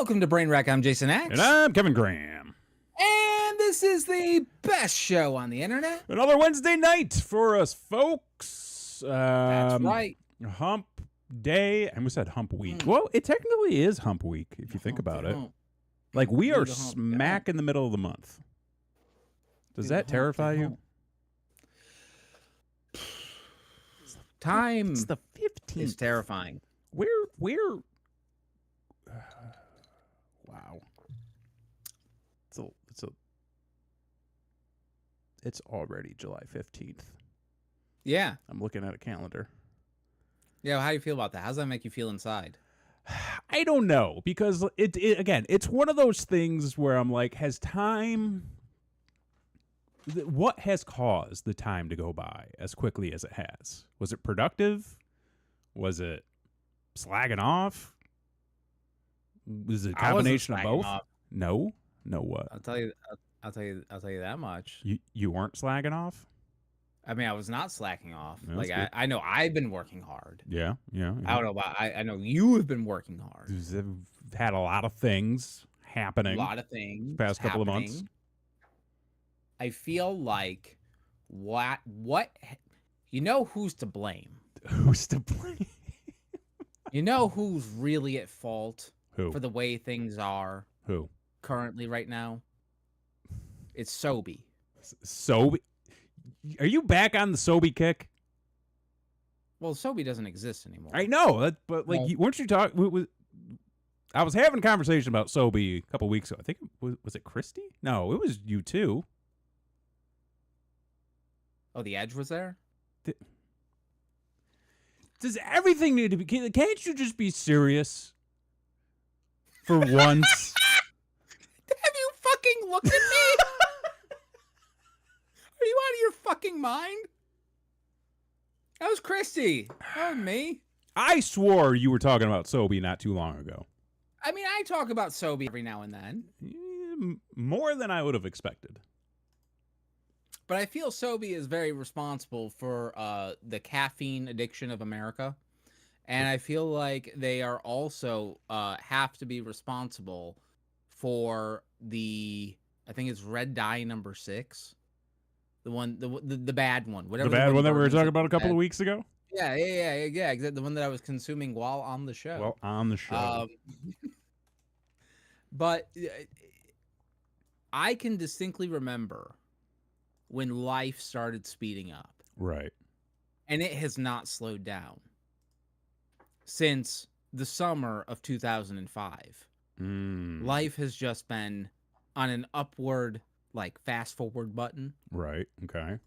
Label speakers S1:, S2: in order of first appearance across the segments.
S1: Welcome to Brain Wreck. I'm Jason X.
S2: And I'm Kevin Graham.
S1: And this is the best show on the internet.
S2: Another Wednesday night for us, folks.
S1: That's right.
S2: Hump day. I almost said hump week. Well, it technically is hump week, if you think about it. Like, we are smack in the middle of the month. Does that terrify you?
S1: Time.
S2: It's the 15th.
S1: It's terrifying.
S2: We're wow. It's already July 15th.
S1: Yeah.
S2: I'm looking at a calendar.
S1: Yeah, how do you feel about that? How does that make you feel inside?
S2: I don't know, because again, it's one of those things where I'm like, what has caused the time to go by as quickly as it has? Was it productive? Was it slagging off? Was it a combination of both? No what?
S1: I'll tell you that much.
S2: You weren't slagging off?
S1: I mean, I was not slacking off.
S2: That's
S1: like I know I've been working hard.
S2: Yeah.
S1: I don't know about I know you have been working hard.
S2: You've had a lot of things happening.
S1: A lot of things
S2: past couple of months.
S1: I feel like what you know who's to blame.
S2: Who's to blame?
S1: You know who's really at fault
S2: Who?
S1: for the way things are
S2: Who?
S1: currently right now? It's Sobe.
S2: Sobe? Are you back on the Sobe kick?
S1: Well, Sobe doesn't exist anymore.
S2: I know, but like, weren't you talking? I was having a conversation about Sobe a couple weeks ago. I think was it Christy? No, it was you too.
S1: Oh, the Edge was there?
S2: Does everything need to be... Can't you just be serious for once?
S1: Have you fucking looked at me? Are you out of your fucking mind? That was Christy. That was me.
S2: I swore you were talking about Sobe not too long ago.
S1: I mean, I talk about Sobe every now and then.
S2: More than I would have expected.
S1: But I feel Sobe is very responsible for the caffeine addiction of America. And I feel like they are also have to be responsible for I think it's red dye number 6. The bad one. Whatever
S2: the bad one that we were talking about a couple of weeks ago?
S1: Yeah. Exactly. The one that I was consuming while on the show.
S2: Well, on the show.
S1: But I can distinctly remember when life started speeding up.
S2: Right.
S1: And it has not slowed down since the summer of 2005. Life has just been on an upward, like, fast forward button.
S2: Right. Okay.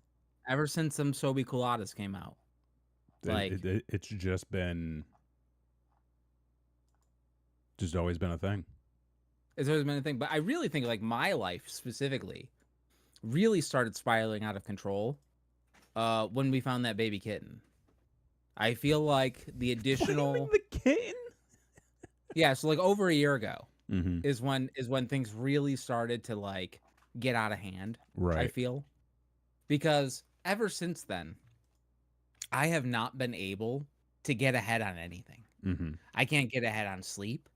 S1: Ever since some Sobe Coladas came out.
S2: It's just been... just always been a thing.
S1: It's always been a thing. But I really think, like, my life specifically really started spiraling out of control when we found that baby kitten. I feel like the additional
S2: the kitten.
S1: Yeah, so like over a year ago is when things really started to like get out of hand.
S2: Right.
S1: I feel because ever since then, I have not been able to get ahead on anything. I can't get ahead on sleep.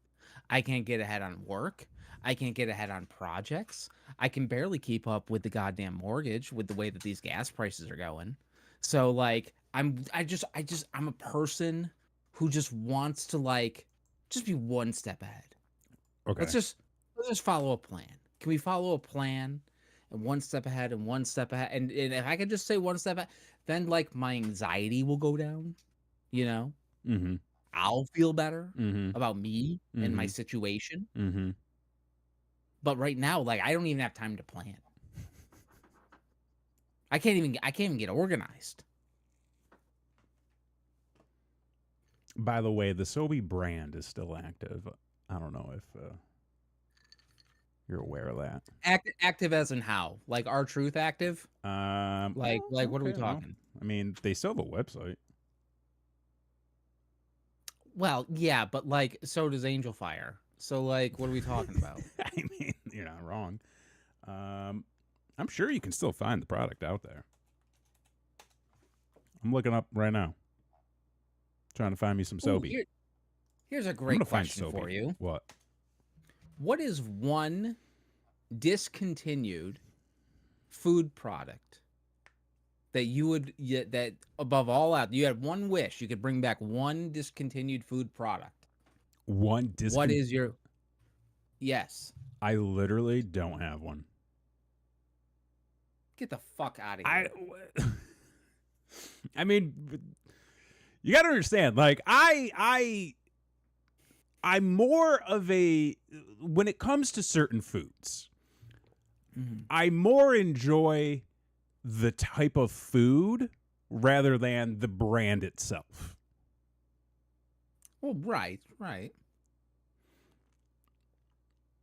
S1: I can't get ahead on work. I can't get ahead on projects. I can barely keep up with the goddamn mortgage with the way that these gas prices are going. So like I'm a person who just wants to like just be one step ahead.
S2: Okay.
S1: Let's just follow a plan. Can we follow a plan and one step ahead and one step ahead? And if I could just say one step ahead, then like my anxiety will go down, you know? I'll feel better about me and my situation. But right now, like I don't even have time to plan. I can't even get organized.
S2: By the way, the Sobe brand is still active. I don't know if you're aware of that.
S1: Active as in how? Like R-Truth active? Like what are we talking?
S2: I mean, they still have a website.
S1: Well, yeah, but like so does Angel Fire. So like what are we talking about?
S2: I mean, you're not wrong. I'm sure you can still find the product out there. I'm looking up right now. Trying to find me some Sobe.
S1: Here's a great question for you.
S2: What?
S1: What is one discontinued food product that you would that above all out, you had one wish, you could bring back one discontinued food product?
S2: One
S1: What is your yes?
S2: I literally don't have one.
S1: Get the fuck out of here.
S2: I mean, you got to understand, like I'm more of a when it comes to certain foods, I more enjoy the type of food rather than the brand itself.
S1: Well, right.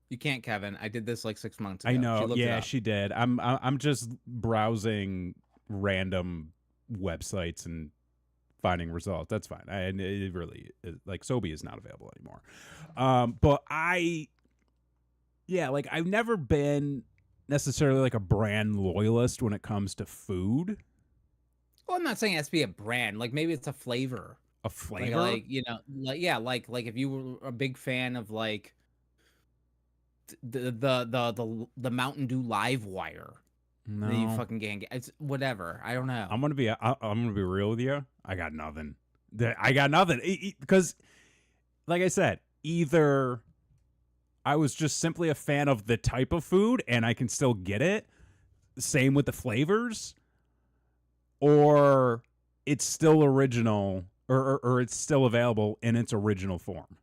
S1: You can't, Kevin. I did this like 6 months ago.
S2: I know. Yeah, she did. I'm just browsing random websites and finding results. That's fine. It really like Sobe is not available anymore. But like I've never been necessarily like a brand loyalist when it comes to food.
S1: Well, I'm not saying it has to be a brand. Like maybe it's a flavor.
S2: A flavor,
S1: like like if you were a big fan of like the Mountain Dew Live Wire.
S2: No,
S1: that you fucking can't get. It's whatever. I don't know.
S2: I'm gonna be real with you. I got nothing. Because, like I said, either I was just simply a fan of the type of food and I can still get it. Same with the flavors, or it's still original, or it's still available in its original form.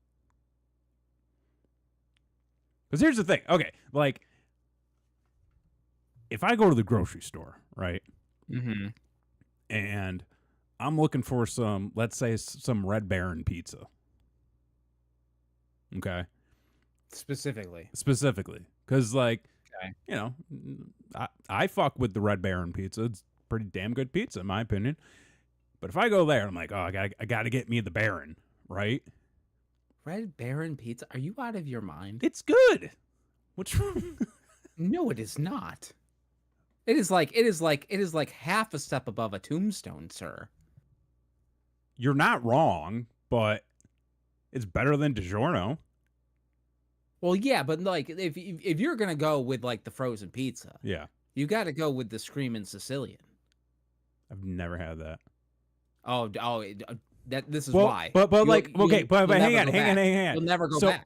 S2: Because here's the thing. Okay, like, if I go to the grocery store, right?
S1: Mm-hmm.
S2: And I'm looking for let's say some Red Baron pizza. Okay.
S1: Specifically.
S2: Because, like, you know, I fuck with the Red Baron pizza. It's pretty damn good pizza, in my opinion. But if I go there, I'm like, oh, I gotta get me the Baron, right?
S1: Red Baron pizza? Are you out of your mind?
S2: It's good. What's wrong?
S1: No, it is not. It is like half a step above a Tombstone, sir.
S2: You're not wrong, but it's better than DiGiorno.
S1: Well, yeah, but like if you're gonna go with like the frozen pizza,
S2: yeah,
S1: you got to go with the Screaming Sicilian.
S2: I've never had that.
S1: This is why.
S2: But hang on.
S1: You'll never go back.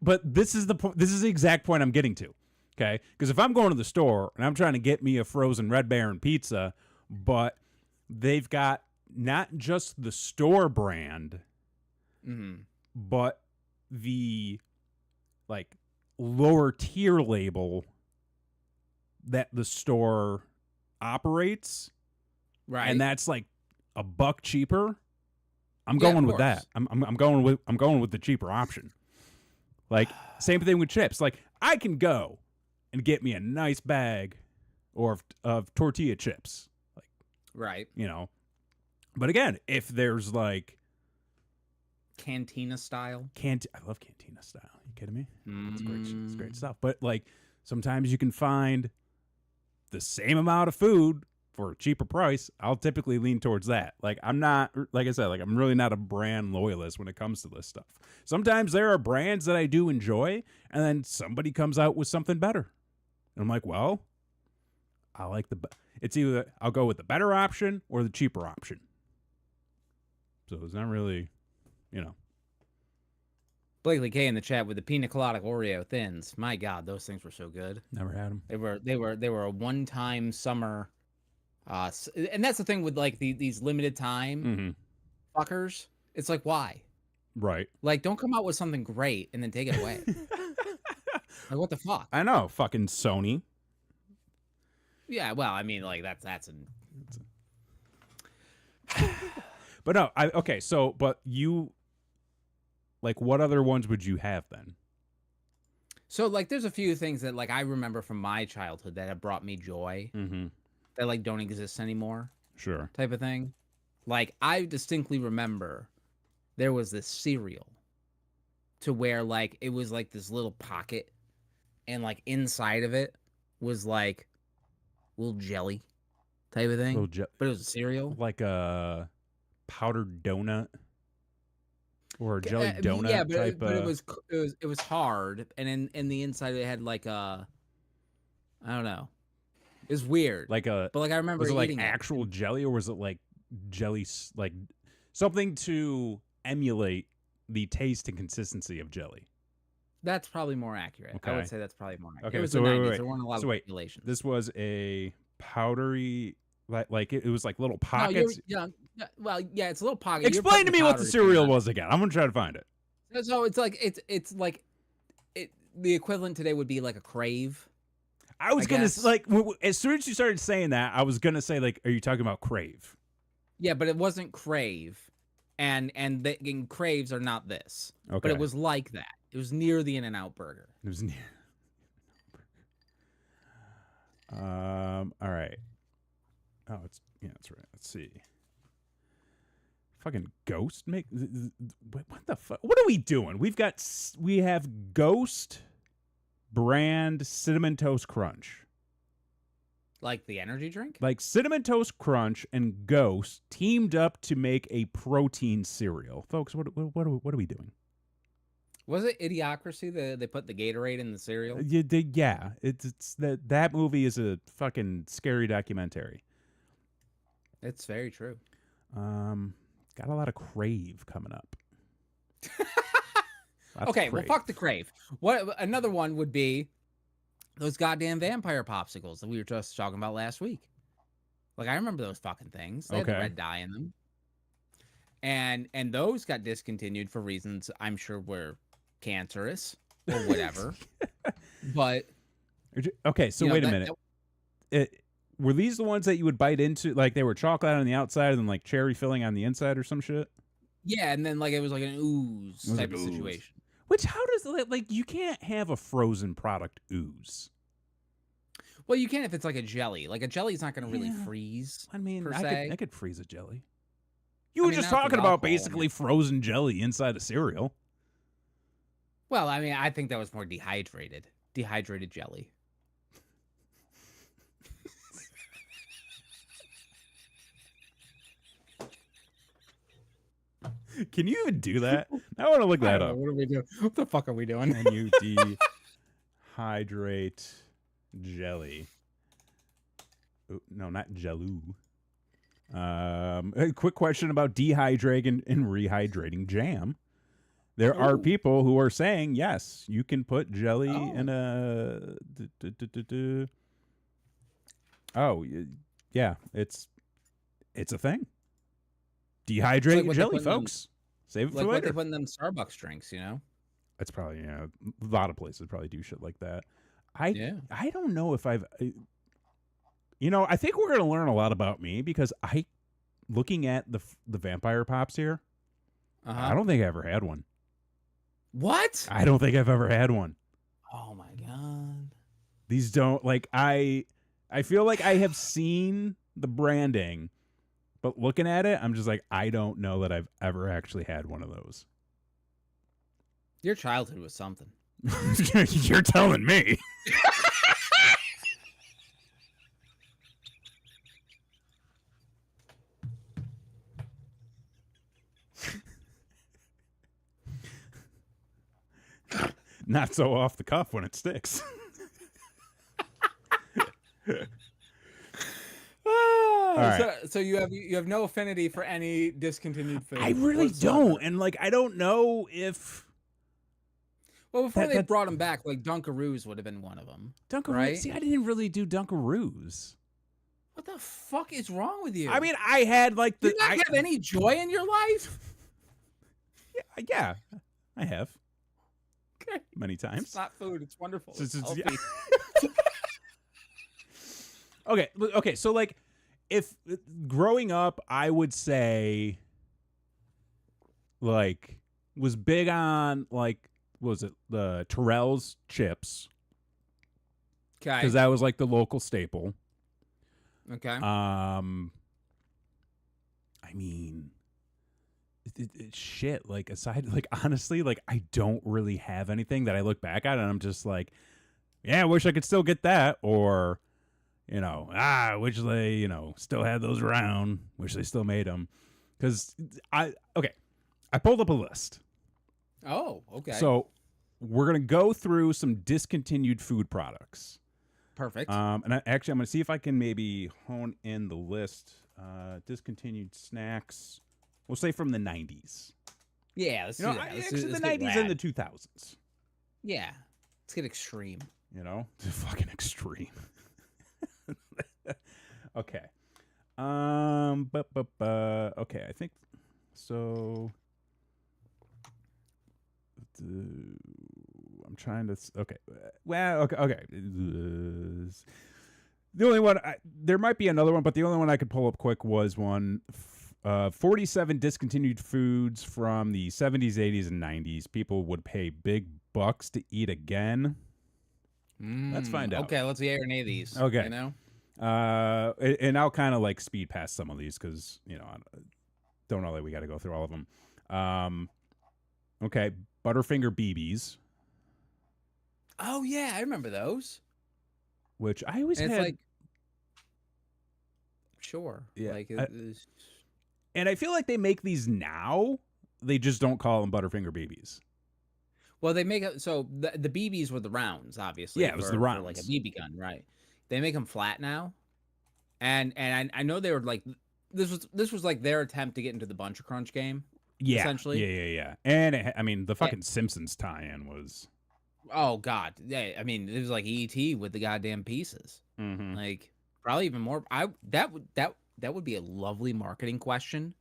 S2: But this is the exact point I'm getting to. Okay, because if I'm going to the store and I'm trying to get me a frozen Red Baron pizza, but they've got not just the store brand, but the like lower tier label that the store operates,
S1: right?
S2: And that's like $1 cheaper. I'm going with that. I'm going with the cheaper option. Like, same thing with chips. Like, I can go and get me a nice bag of tortilla chips. Like,
S1: right.
S2: You know. But again, if there's like
S1: Cantina style.
S2: I love Cantina style. Are you kidding me? It's great stuff. But like sometimes you can find the same amount of food for a cheaper price. I'll typically lean towards that. Like, I'm not, like I said, like I'm really not a brand loyalist when it comes to this stuff. Sometimes there are brands that I do enjoy, and then somebody comes out with something better. And I'm like, well, I like it's either I'll go with the better option or the cheaper option. So it's not really, you know.
S1: Blakely K in the chat with the pina colada Oreo thins. My God, those things were so good.
S2: Never had them.
S1: They were a one-time summer. And that's the thing with like these limited time fuckers. It's like, why?
S2: Right.
S1: Like, don't come out with something great and then take it away. Like, what the fuck?
S2: I know, fucking Sony.
S1: Yeah, well, I mean, like that's
S2: But no, okay. So, but you, like, what other ones would you have then?
S1: So, like, there's a few things that like I remember from my childhood that have brought me joy. That like don't exist anymore.
S2: Sure.
S1: Type of thing. Like, I distinctly remember there was this cereal to where like it was like this little pocket and like inside of it was like little jelly type of thing. But it was a cereal.
S2: Like a powdered donut. or a jelly donut
S1: Yeah, but
S2: type.
S1: it was hard, and in the inside it had like a, I don't know, it was weird.
S2: Like a,
S1: but like I remember
S2: was it like
S1: eating
S2: actual jelly, or was it like jelly, like something to emulate the taste and consistency of jelly?
S1: That's probably more accurate.
S2: Okay.
S1: I would say that's probably more accurate.
S2: Okay,
S1: It was
S2: so
S1: the
S2: wait,
S1: 90s.
S2: wait.
S1: There weren't a lot
S2: So
S1: of
S2: wait,
S1: regulations.
S2: this was a powdery, like it was like little
S1: No,
S2: pockets.
S1: well, yeah, it's a little pocket.
S2: Explain to me what the cereal was again. I'm gonna try to find it.
S1: So it's like the equivalent today would be like a Crave.
S2: I was gonna
S1: guess.
S2: like as soon as you started saying that, I was gonna say like, are you talking about Crave?
S1: Yeah, but it wasn't Crave, and Craves are not this.
S2: Okay,
S1: but it was like that. It was near the In-N-Out burger.
S2: It was near. All right. Oh, that's right. Let's see. Fucking Ghost make what the fuck? What are we doing? We have Ghost brand Cinnamon Toast Crunch.
S1: Like the energy drink?
S2: Like Cinnamon Toast Crunch and Ghost teamed up to make a protein cereal. Folks, what are we doing?
S1: Was it Idiocracy? They put the Gatorade in the cereal?
S2: Yeah. It's that movie is a fucking scary documentary.
S1: It's very true.
S2: Got a lot of Crave coming up.
S1: Okay, well, fuck the Crave. What another one would be those goddamn vampire popsicles that we were just talking about last week. Like, I remember those fucking things. They had the red dye in them. And those got discontinued for reasons I'm sure were cancerous or whatever. But
S2: okay, so wait a minute. Were these the ones that you would bite into? Like they were chocolate on the outside and then like cherry filling on the inside or some shit?
S1: Yeah, and then like it was like an ooze type of situation.
S2: Which, how does like you can't have a frozen product ooze?
S1: Well, you can if it's like a jelly. Like a jelly's not going to really freeze.
S2: I mean,
S1: per se.
S2: I could freeze a jelly. You were just talking about basically frozen jelly inside a cereal.
S1: Well, I mean, I think that was more dehydrated jelly.
S2: Can you even do that? I want to look that up.
S1: What are we doing? What the fuck are we doing?
S2: Can you dehydrate jelly? Oh, no, not jello. A quick question about dehydrating and rehydrating jam. There are people who are saying, yes, you can put jelly in a... Oh, yeah, it's a thing. Dehydrate like jelly, folks. Save it for later.
S1: Like what they put in them Starbucks drinks, you know?
S2: That's probably, a lot of places probably do shit like that. I don't know if I've... I think we're going to learn a lot about me because looking at the vampire pops here, I don't think I ever had one.
S1: What?
S2: I don't think I've ever had one.
S1: Oh my God.
S2: These don't, like, I feel like I have seen the branding, but looking at it, I'm just like, I don't know that I've ever actually had one of those.
S1: Your childhood was something.
S2: You're telling me. Not so off the cuff when it sticks.
S1: Right. So you have no affinity for any discontinued food.
S2: I really don't, and like I don't know if.
S1: Well, before they brought them back, like Dunkaroos would have been one of them.
S2: Dunkaroos.
S1: Right?
S2: See, I didn't really do Dunkaroos.
S1: What the fuck is wrong with you?
S2: I mean, I had like
S1: the. Do you not have any joy in your life?
S2: Yeah, I have.
S1: Okay.
S2: Many times.
S1: It's not food. It's wonderful.
S2: Okay. So like, if growing up, I would say, like, was big on like, what was it the Terrell's chips?
S1: Okay.
S2: Because that was like the local staple.
S1: Okay.
S2: I mean. Shit, like aside, like honestly, like I don't really have anything that I look back at and I'm just like, yeah, I wish I could still get that, or I wish they still had those around, wish they still made them, because I pulled up a list
S1: Oh, okay.
S2: So we're gonna go through some discontinued food products.
S1: Perfect.
S2: And I'm gonna see if I can maybe hone in the list. Discontinued snacks. We'll say from the 90s.
S1: Yeah, let's do that.
S2: Actually, the
S1: Let's get
S2: 90s and
S1: rad.
S2: the 2000s.
S1: Yeah, let's get extreme.
S2: Fucking extreme. Okay. Okay, I think so. I'm trying to. Okay. Well, okay. The only one, there might be another one, but the only one I could pull up quick was 47 discontinued foods from the 70s, 80s, and 90s. People would pay big bucks to eat again. Let's find out.
S1: Okay, let's see or nay these.
S2: Okay.
S1: You know?
S2: And I'll kind of like speed past some of these because, I don't know that we got to go through all of them. Okay. Butterfinger BBs.
S1: Oh, yeah, I remember those.
S2: Which I always
S1: And
S2: had.
S1: it's like, sure.
S2: Yeah.
S1: Like,
S2: And I feel like they make these now. They just don't call them Butterfinger BBs.
S1: well, they make it so the BBs were the rounds, obviously.
S2: Yeah, it was the rounds.
S1: For like a BB gun, right? They make them flat now, and I know they were like this was like their attempt to get into the Bunch Crunch game.
S2: Yeah,
S1: essentially.
S2: yeah. And the fucking Simpsons tie-in was.
S1: Oh God, yeah. I mean, it was like ET with the goddamn pieces.
S2: Mm-hmm.
S1: Like probably even more. That would be a lovely marketing question.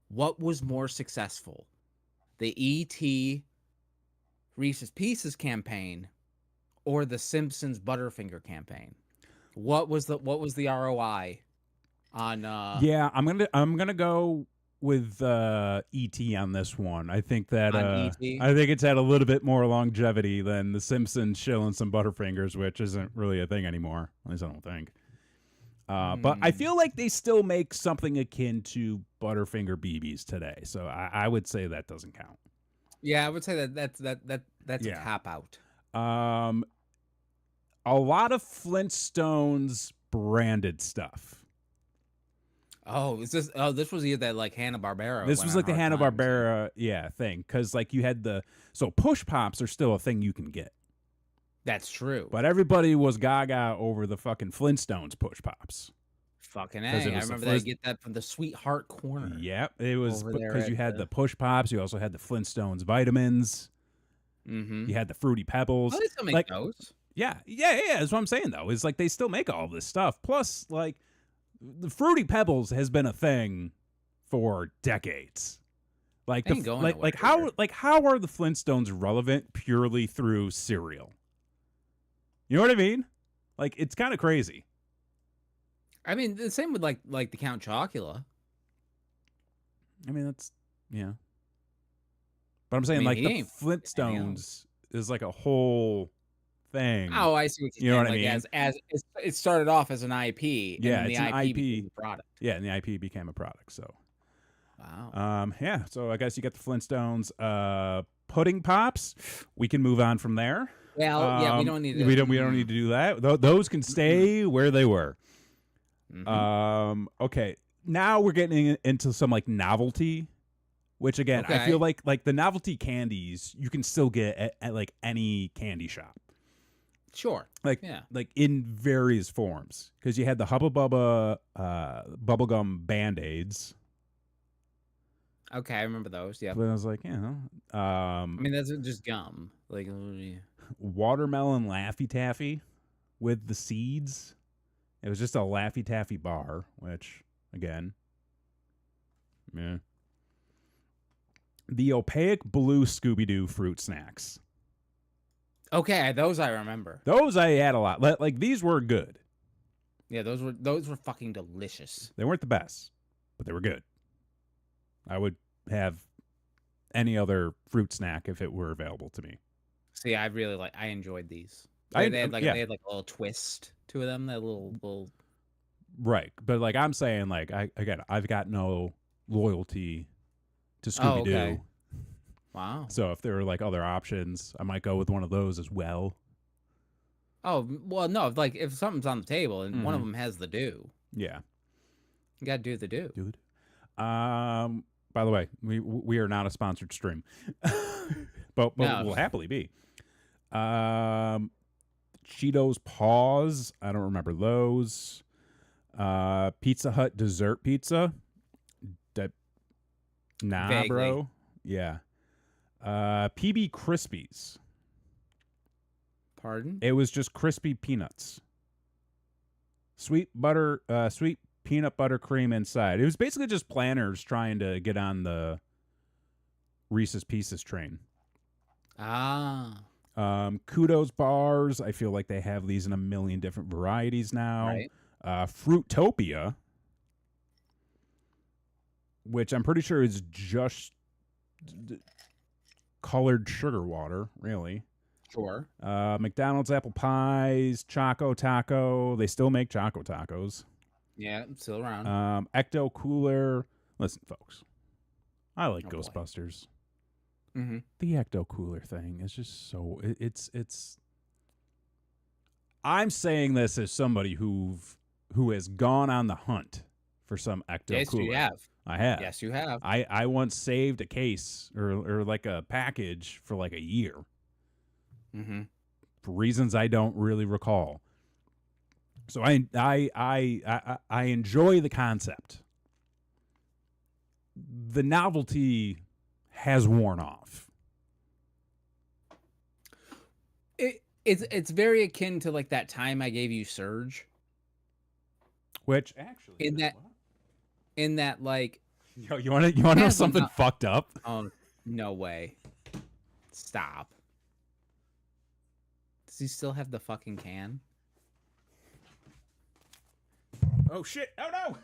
S1: What was more successful, the ET Reese's Pieces campaign or the Simpsons Butterfinger campaign? What was the ROI on
S2: Yeah, I'm gonna go with ET on this one. I think that
S1: ET?
S2: I think it's had a little bit more longevity than the Simpsons shilling some Butterfingers, which isn't really a thing anymore. At least I don't think. But I feel like they still make something akin to Butterfinger BBs today, so I would say that doesn't count.
S1: Yeah, I would say that's a tap out.
S2: A lot of Flintstones branded stuff.
S1: Oh, this was either that like Hanna-Barbera.
S2: This was like the Hanna-Barbera, thing, because like you had so push pops are still a thing you can get.
S1: That's true.
S2: But everybody was gaga over the fucking Flintstones push pops.
S1: Fucking A. I remember they get that from the Sweetheart Corner.
S2: Yep, it was because you had the push pops. You also had the Flintstones vitamins.
S1: Mm-hmm.
S2: You had the Fruity Pebbles.
S1: Oh, they still make those.
S2: Yeah. That's what I'm saying though. Is like they still make all this stuff. Plus, like the Fruity Pebbles has been a thing for decades. Like how are the Flintstones relevant purely through cereal? You know what I mean? Like it's kind of crazy.
S1: I mean, the same with like the Count Chocula.
S2: I mean, that's But I'm saying like the Flintstones is like a whole thing.
S1: Oh, I see what you're saying.
S2: Know what I mean?
S1: As it started off as an IP.
S2: Yeah,
S1: and
S2: it's
S1: the
S2: an
S1: IP
S2: IP.
S1: became a product.
S2: Yeah, and the IP became a product. So.
S1: Wow.
S2: Yeah. So I guess you got the Flintstones. Pudding pops. We can move on from there.
S1: Well, yeah, we don't need to.
S2: We don't need to do that. Those can stay where they were.
S1: Mm-hmm.
S2: Okay. Now we're getting into some like novelty, which again I feel like the novelty candies you can still get at like any candy shop.
S1: Sure.
S2: Like in various forms, because you had the Hubba Bubba bubblegum Band-Aids.
S1: Okay, I remember those. Yeah.
S2: But I was like,
S1: I mean, that's just gum. Like
S2: watermelon Laffy Taffy with the seeds. It was just a Laffy Taffy bar, which again, yeah. The opaque blue Scooby-Doo fruit snacks.
S1: Okay, those I remember.
S2: Those I had a lot. Like these were good.
S1: Yeah, those were fucking delicious.
S2: They weren't the best, but they were good. I would have any other fruit snack if it were available to me.
S1: See, I enjoyed these. They had like a little twist to them, that little
S2: right. But like I'm saying, like I've got no loyalty to Scooby-Doo.
S1: Oh, okay. Wow.
S2: So if there are like other options, I might go with one of those as well.
S1: Oh, well, no, like if something's on the table and one of them has the do.
S2: Yeah.
S1: You got to do the do.
S2: Dude. By the way, we are not a sponsored stream, but
S1: No.
S2: we'll happily be. Cheetos Paws. I don't remember those. Pizza Hut dessert pizza. Nah,
S1: Vaguely.
S2: bro. Yeah. PB Crispies.
S1: Pardon?
S2: It was just crispy peanuts. Sweet peanut butter cream inside. It was basically just planners trying to get on the Reese's Pieces train.
S1: Ah.
S2: Kudos bars. I feel like they have these in a million different varieties now.
S1: Right.
S2: Fruitopia, which I'm pretty sure is just colored sugar water, really.
S1: Sure.
S2: McDonald's apple pies, Choco Taco. They still make Choco Tacos.
S1: Yeah, it's still around.
S2: Ecto Cooler. Listen, folks, I like
S1: Oh, boy.
S2: Ghostbusters.
S1: Mm-hmm.
S2: The Ecto Cooler thing is just so it's. I'm saying this as somebody who has gone on the hunt for some Ecto Cooler.
S1: Yes, you have.
S2: I have.
S1: Yes, you have.
S2: I once saved a case or like a package for like a year.
S1: Mm-hmm.
S2: For reasons I don't really recall. So I enjoy the concept. The novelty has worn off.
S1: It's very akin to like that time I gave you Surge.
S2: Which actually
S1: in that like
S2: Yo, you want to know something fucked up?
S1: Oh, no way. Stop. Does he still have the fucking can?
S2: Oh shit. Oh no.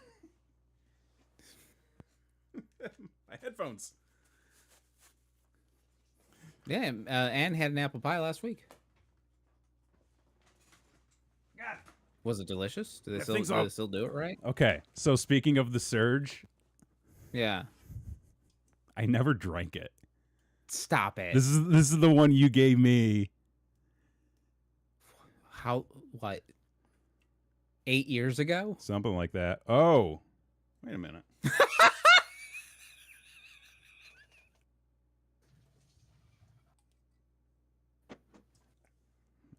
S2: My headphones.
S1: Yeah, Anne had an apple pie last week.
S2: God.
S1: Was it delicious? Do they still do it right?
S2: Okay. So speaking of the Surge,
S1: Yeah.
S2: I never drank it.
S1: Stop it.
S2: This is the one you gave me.
S1: What? 8 years ago?
S2: Something like that. Oh. Wait a minute.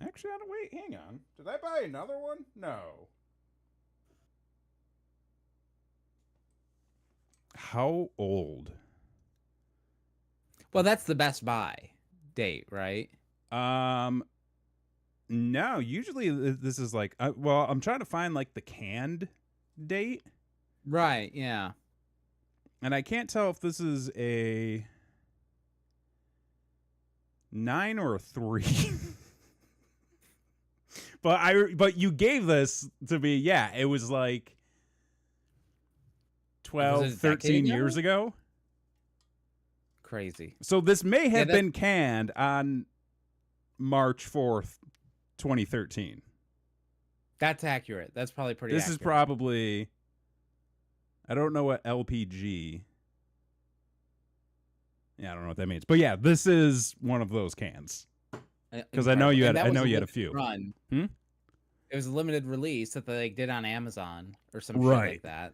S2: Actually, wait, hang on. Did I buy another one? No. How old?
S1: Well, that's the Best Buy date, right?
S2: No, usually this is like well, I'm trying to find like the canned date.
S1: Right, yeah.
S2: And I can't tell if this is a 9 or a 3. But you gave this to me. Yeah, it was like 12, 13 years ago.
S1: Crazy.
S2: So this may have been canned on March 4th, 2013.
S1: That's accurate. That's probably pretty accurate.
S2: This is probably, I don't know what LPG. Yeah, I don't know what that means. But yeah, this is one of those cans. Because I know you had a few.
S1: Run.
S2: Hmm?
S1: It was a limited release that they did on Amazon or some shit like that.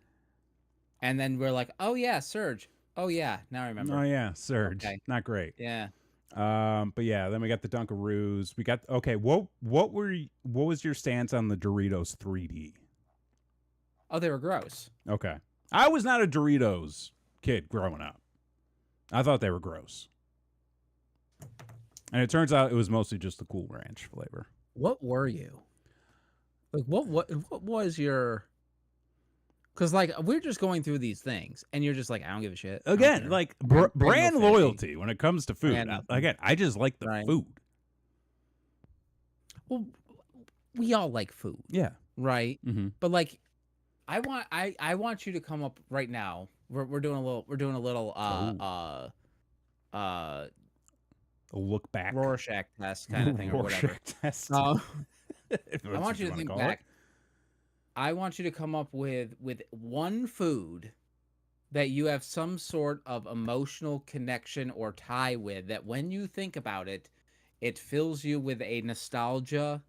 S1: And then we're like, oh yeah, Surge. Oh yeah, now I remember.
S2: Oh yeah, Surge. Okay. Not great.
S1: Yeah.
S2: But yeah, then we got the Dunkaroos. We got what was your stance on the Doritos 3D?
S1: Oh, they were gross.
S2: Okay. I was not a Doritos kid growing up. I thought they were gross. And it turns out it was mostly just the Cool Ranch flavor.
S1: What were you? Like what was your? Because like we're just going through these things, and you're just like, I don't give a shit.
S2: Again, like brand loyalty when it comes to food. Again, I just like the food.
S1: Well, we all like food.
S2: Yeah.
S1: Right.
S2: Mm-hmm.
S1: But like, I want you to come up right now. We're doing a little
S2: a look back
S1: Rorschach test kind of thing or whatever.
S2: Test.
S1: I want you to think back. I want you to come up with one food that you have some sort of emotional connection or tie with, that when you think about it, it fills you with a nostalgia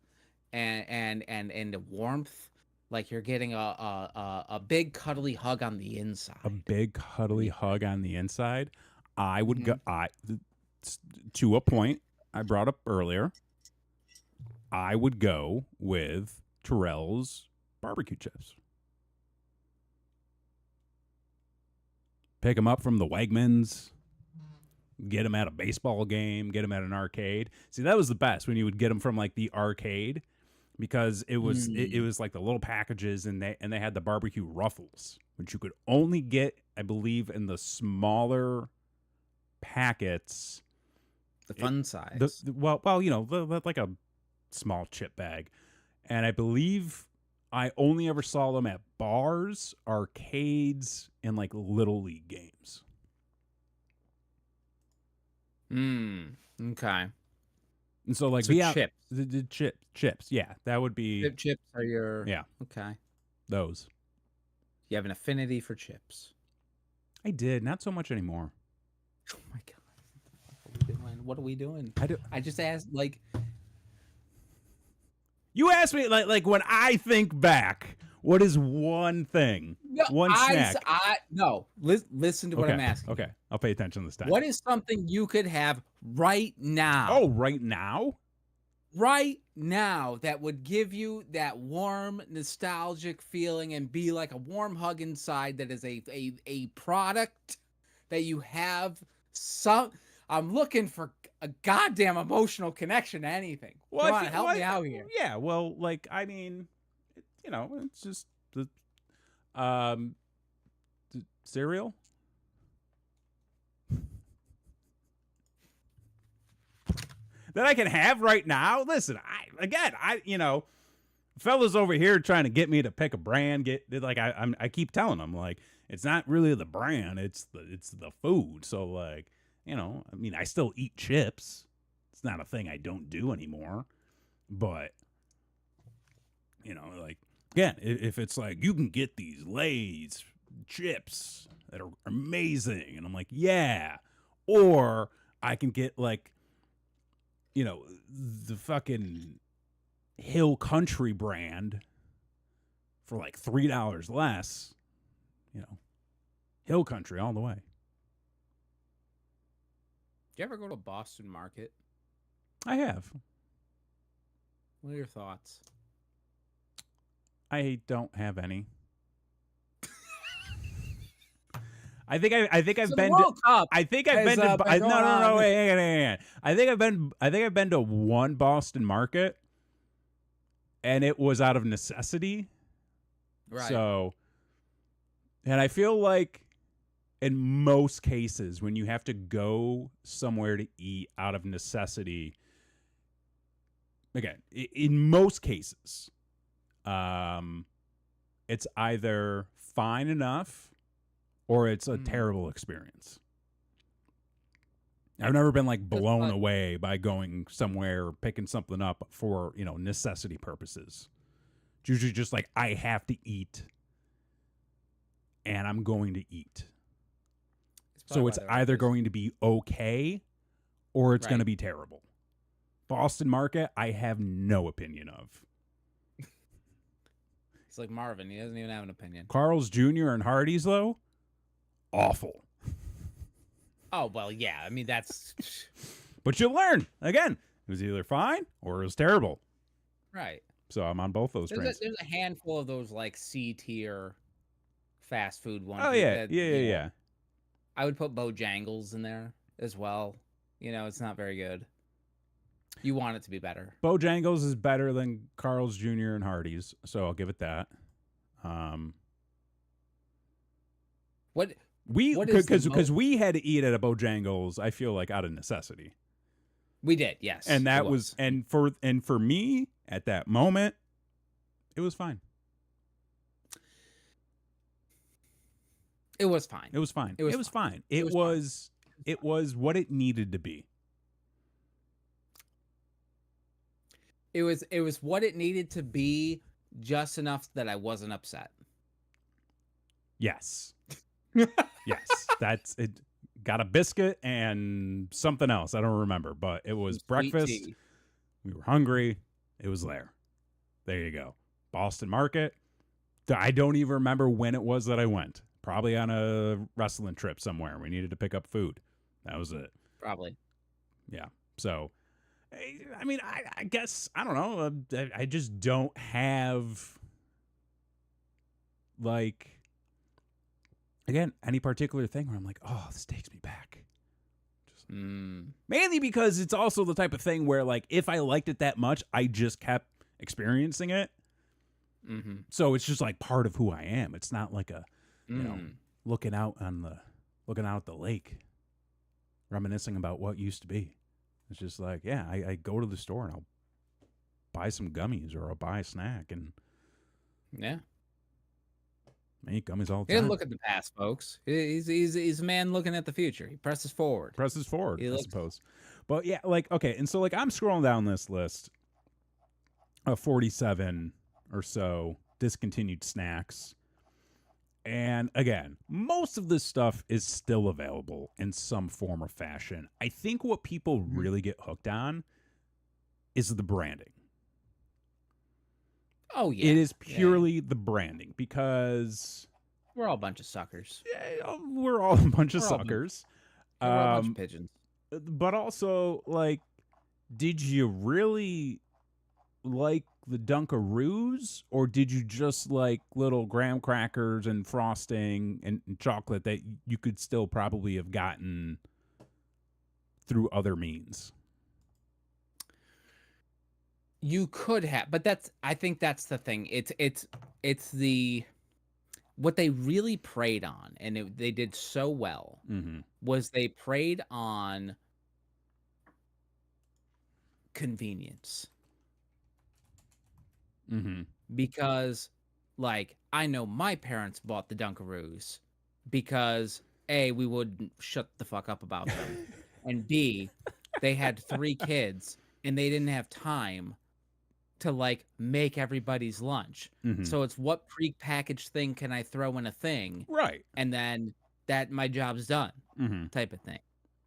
S1: and a warmth like you're getting a big cuddly hug on the inside.
S2: A big cuddly hug on the inside. I would
S1: Mm-hmm.
S2: go to a point I brought up earlier. I would go with Terrell's barbecue chips. Pick them up from the Wegmans. Get them at a baseball game. Get them at an arcade. See, that was the best when you would get them from like the arcade, because it was it was like the little packages, and they had the barbecue ruffles, which you could only get, I believe, in the smaller packets.
S1: The fun size.
S2: Well, you know, like a small chip bag, and I believe I only ever saw them at bars, arcades, and like little league games.
S1: Okay.
S2: And so like
S1: So chips.
S2: the chips, yeah, that would be
S1: Chips are your
S2: yeah,
S1: okay.
S2: those.
S1: You have an affinity for chips.
S2: I did, not so much anymore.
S1: Oh my god. What are we doing? I just asked, like,
S2: you asked me like when I think back, what is one thing?
S1: no,
S2: One snack.
S1: no. Listen to what I'm asking.
S2: Okay, I'll pay attention this time.
S1: What is something you could have right now?
S2: Oh, right now?
S1: Right now, that would give you that warm, nostalgic feeling and be like a warm hug inside, that is a product that you have some. I'm looking for a goddamn emotional connection to anything.
S2: Well,
S1: Come on, help me out here.
S2: Yeah, well, like, I mean, you know, it's just the cereal. That I can have right now. Listen, you know, fellas over here trying to get me to pick a brand. I keep telling them, like, it's not really the brand, it's the food. So, like, you know, I mean, I still eat chips. It's not a thing I don't do anymore. But, you know, like, again, if it's like, you can get these Lay's chips that are amazing, and I'm like, yeah. Or I can get, like, you know, the fucking Hill Country brand for like $3 less. You know, Hill Country all the way.
S1: Do you ever go to Boston Market?
S2: I have.
S1: What are your thoughts?
S2: I don't have any. I think I've been to. I think I've been to. No. Wait, hang on. I think I've been to one Boston Market, and it was out of necessity.
S1: Right.
S2: So, and I feel like in most cases, when you have to go somewhere to eat out of necessity, again, in most cases, it's either fine enough or it's a terrible experience. I've never been like blown away by going somewhere or picking something up for, you know, necessity purposes. It's usually just like, I have to eat and I'm going to eat. So it's either going to be okay or it's going to be terrible. Boston Market, I have no opinion of.
S1: It's like Marvin. He doesn't even have an opinion.
S2: Carl's Jr. and Hardee's, though, awful.
S1: Oh, well, yeah. I mean, that's...
S2: But you learn. Again, it was either fine or it was terrible.
S1: Right.
S2: So I'm on both those trains.
S1: There's a handful of those, like, C-tier fast food ones.
S2: Oh, yeah. Yeah.
S1: I would put Bojangles in there as well. You know, it's not very good. You want it to be better.
S2: Bojangles is better than Carl's Jr. and Hardee's, so I'll give it that. Because we had to eat at a Bojangles, I feel like out of necessity.
S1: We did, yes.
S2: And that was for me at that moment, it was fine.
S1: It was fine.
S2: It was fine. It was fine. It was what it needed to be.
S1: It was what it needed to be, just enough that I wasn't upset.
S2: Yes. Yes. That's it. Got a biscuit and something else. I don't remember, but it was breakfast. We were hungry. It was there. There you go. Boston Market. I don't even remember when it was that I went. Probably on a wrestling trip somewhere. We needed to pick up food. That was it.
S1: Probably.
S2: Yeah. So, I mean, I guess, I don't know. I just don't have, like, again, any particular thing where I'm like, oh, this takes me back. Just, mainly because it's also the type of thing where, like, if I liked it that much, I just kept experiencing it.
S1: Mm-hmm.
S2: So it's just like part of who I am. It's not like a, you know, looking out at the lake, reminiscing about what used to be. It's just like, yeah, I go to the store and I'll buy some gummies or I'll buy a snack and
S1: yeah,
S2: I eat gummies all the
S1: he
S2: time.
S1: didn't look at the past, folks. He's a man looking at the future. He presses forward.
S2: I suppose. But yeah, like, okay, and so like I'm scrolling down this list of 47 or so discontinued snacks. And again, most of this stuff is still available in some form or fashion. I think what people really get hooked on is the branding.
S1: Oh, yeah.
S2: It is purely the branding because
S1: we're all a bunch of suckers.
S2: Yeah, we're all a bunch of suckers.
S1: We're all a bunch of pigeons.
S2: But also, like, did you really like the Dunkaroos, or did you just like little graham crackers and frosting and chocolate that you could still probably have gotten through other means?
S1: You could have, but I think that's the thing. It's the what they really preyed on, and they did so well, was they preyed on convenience. Because, like, I know my parents bought the Dunkaroos because A, we wouldn't shut the fuck up about them, and B, they had 3 kids and they didn't have time to, like, make everybody's lunch. So it's what prepackaged thing can I throw in a thing,
S2: right?
S1: And then that my job's done, type of thing.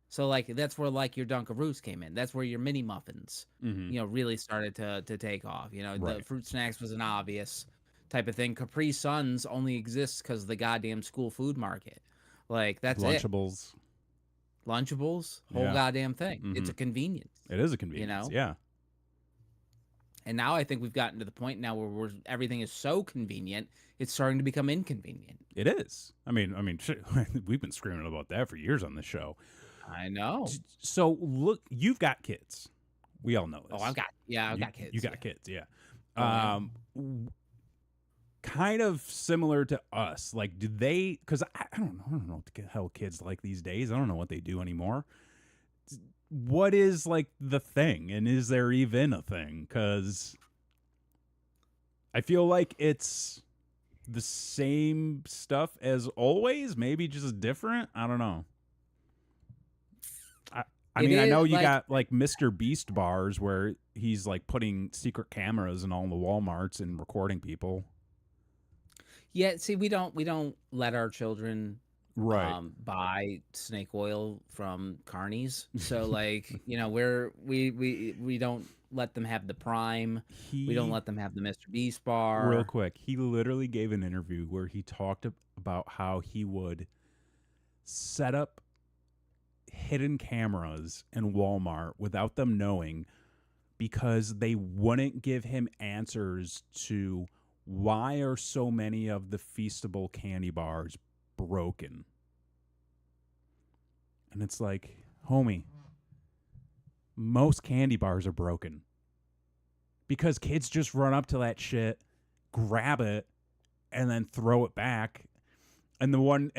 S1: So, like, that's where, like, your Dunkaroos came in. That's where your mini muffins, you know, really started to take off. You know, the fruit snacks was an obvious type of thing. Capri Suns only exists because of the goddamn school food market. Like, that's
S2: Lunchables.
S1: Lunchables, whole goddamn thing. It's a convenience.
S2: It is a convenience,
S1: you know? Yeah. And now I think we've gotten to the point now where everything is so convenient, it's starting to become inconvenient.
S2: It is. I mean, shit, we've been screaming about that for years on this show.
S1: I know.
S2: So look, you've got kids. We all know this.
S1: Oh, I've got kids.
S2: You got kids, yeah. Kind of similar to us. Like, do they? Because I don't know what the hell kids like these days. I don't know what they do anymore. What is like the thing, and is there even a thing? Because I feel like it's the same stuff as always, maybe just different. I don't know. I mean, I know you got like Mr. Beast bars where he's like putting secret cameras in all the Walmarts and recording people.
S1: Yeah, see, we don't let our children buy snake oil from carnies. So like, you know, we don't let them have the Prime. We don't let them have the Mr. Beast bar.
S2: Real quick, he literally gave an interview where he talked about how he would set up hidden cameras in Walmart without them knowing, because they wouldn't give him answers to why are so many of the Feastable candy bars broken. And it's like, homie, most candy bars are broken because kids just run up to that shit, grab it, and then throw it back. And the one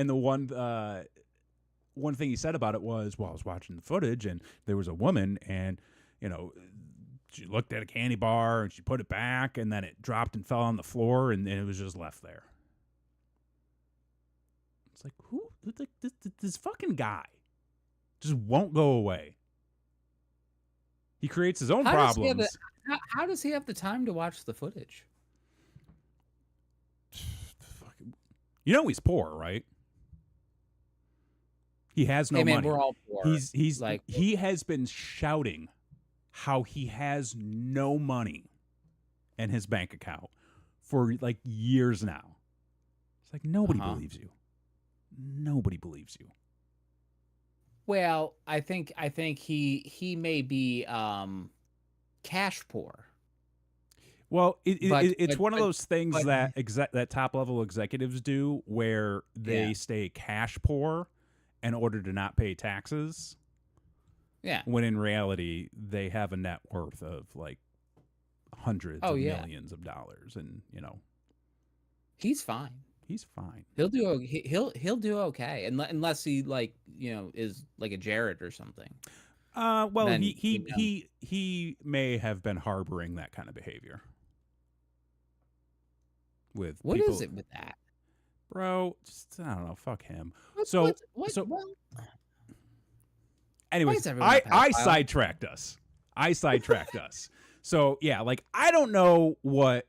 S2: thing he said about it was, well, I was watching the footage and there was a woman and, you know, she looked at a candy bar and she put it back and then it dropped and fell on the floor and it was just left there. It's like, who? Like, this fucking guy just won't go away. He creates his own problems.
S1: How does he have the time to watch the footage?
S2: You know he's poor, right? He has no money.
S1: We're all poor.
S2: He's like, he has been shouting how he has no money in his bank account for like years now. It's like nobody
S1: Uh-huh.
S2: believes you. Nobody believes you.
S1: Well, I think he may be cash poor.
S2: Well,
S1: But
S2: it's one of those things
S1: but
S2: that that top level executives do, where
S1: yeah.
S2: they stay cash poor in order to not pay taxes.
S1: Yeah.
S2: When in reality, they have a net worth of like hundreds
S1: Oh
S2: of
S1: yeah.
S2: millions of dollars, and
S1: He's fine.
S2: he's fine.
S1: He'll do okay unless he like, is like a Jared or something.
S2: Well,
S1: Then
S2: he may have been harboring that kind of behavior with
S1: what
S2: people.
S1: is it with that?
S2: Bro, just I don't know, fuck him.
S1: What
S2: So
S1: what
S2: so
S1: what? Why
S2: anyways,
S1: is everyone a
S2: I
S1: pedophile?
S2: sidetracked us. So yeah, like I don't know what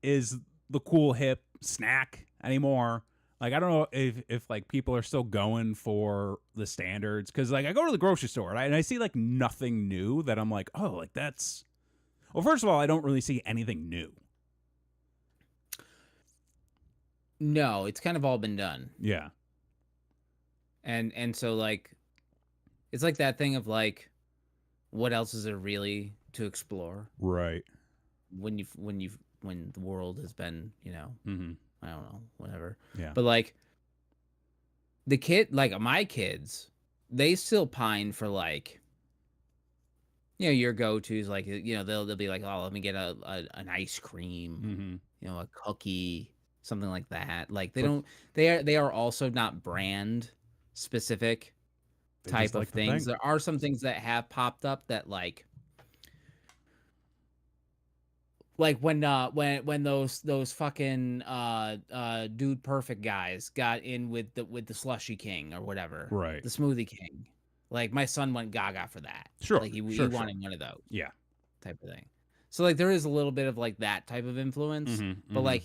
S2: is the cool hip snack anymore. Like I don't know if like people are still going for the standards, because like I go to the grocery store and I see like nothing new that I'm like, oh, like that's. Well, first of all, I don't really see anything new.
S1: No, it's kind of all been done.
S2: Yeah.
S1: And so like it's like that thing of like what else is there really to explore
S2: Right.
S1: when the world has been,
S2: Mm-hmm.
S1: I don't know, whatever.
S2: Yeah.
S1: But like my kids, they still pine for like your go-tos, like they'll be like, oh, let me get an ice cream,
S2: Mm-hmm.
S1: a cookie, something like that. Like
S2: But
S1: they are also not brand specific
S2: they
S1: type
S2: just
S1: of
S2: like the
S1: things.
S2: thing.
S1: There are some things that have popped up that like when those fucking Dude Perfect guys got in with the slushy king or whatever,
S2: Right.
S1: the smoothie king. Like my son went gaga for that.
S2: Sure.
S1: Like he
S2: Sure.
S1: wanted one of those
S2: Yeah.
S1: type of thing. So like there is a little bit of like that type of influence, but like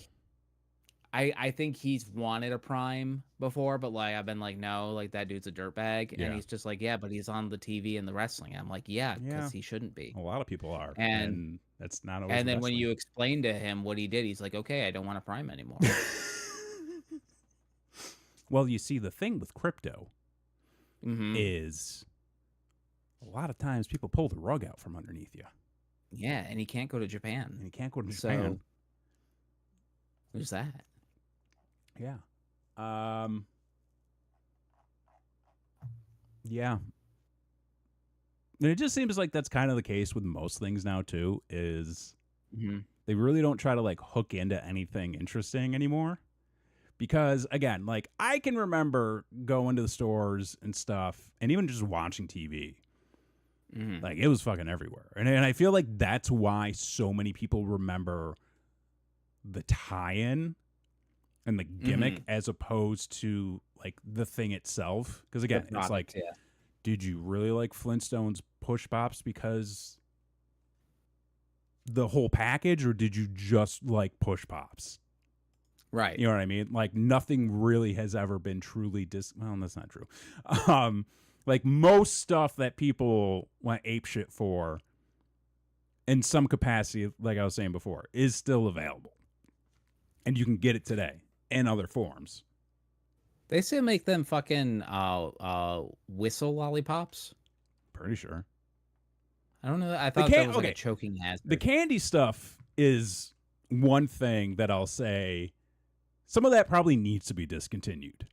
S1: I think he's wanted a prime before, but like I've been like, no, like that dude's a dirtbag,
S2: Yeah.
S1: and he's just like, yeah, but he's on the TV and the wrestling. I'm like, yeah,
S2: Yeah.
S1: because he shouldn't be.
S2: A lot of people are,
S1: And
S2: and that's not always
S1: and
S2: the
S1: then
S2: best
S1: when
S2: thing.
S1: you explain to him what he did, he's like, okay, I don't want a prime anymore.
S2: Well, you see, the thing with crypto
S1: Mm-hmm.
S2: is a lot of times people pull the rug out from underneath you,
S1: Yeah, and he can't go to Japan.
S2: and you can't go to
S1: So
S2: Japan.
S1: there's that.
S2: Yeah. Yeah. And it just seems like that's kind of the case with most things now too, is
S1: Mm-hmm.
S2: they really don't try to like hook into anything interesting anymore. Because again, like I can remember going to the stores and stuff and even just watching TV.
S1: Mm-hmm.
S2: Like it was fucking everywhere. And I feel like that's why so many people remember the tie-in and the gimmick as opposed to like the thing itself. Because again, it's like,
S1: yeah.
S2: did you really like Flintstones push pops because the whole package, or did you just like push pops?
S1: Right.
S2: You know what I mean? Like nothing really has ever been truly well, that's not true. Like most stuff that people went apeshit for in some capacity, like I was saying before, is still available. And you can get it today in other forms.
S1: They still make them fucking whistle lollipops.
S2: Pretty sure.
S1: I don't know. I thought that was like a choking hazard.
S2: The candy stuff is one thing that I'll say some of that probably needs to be discontinued.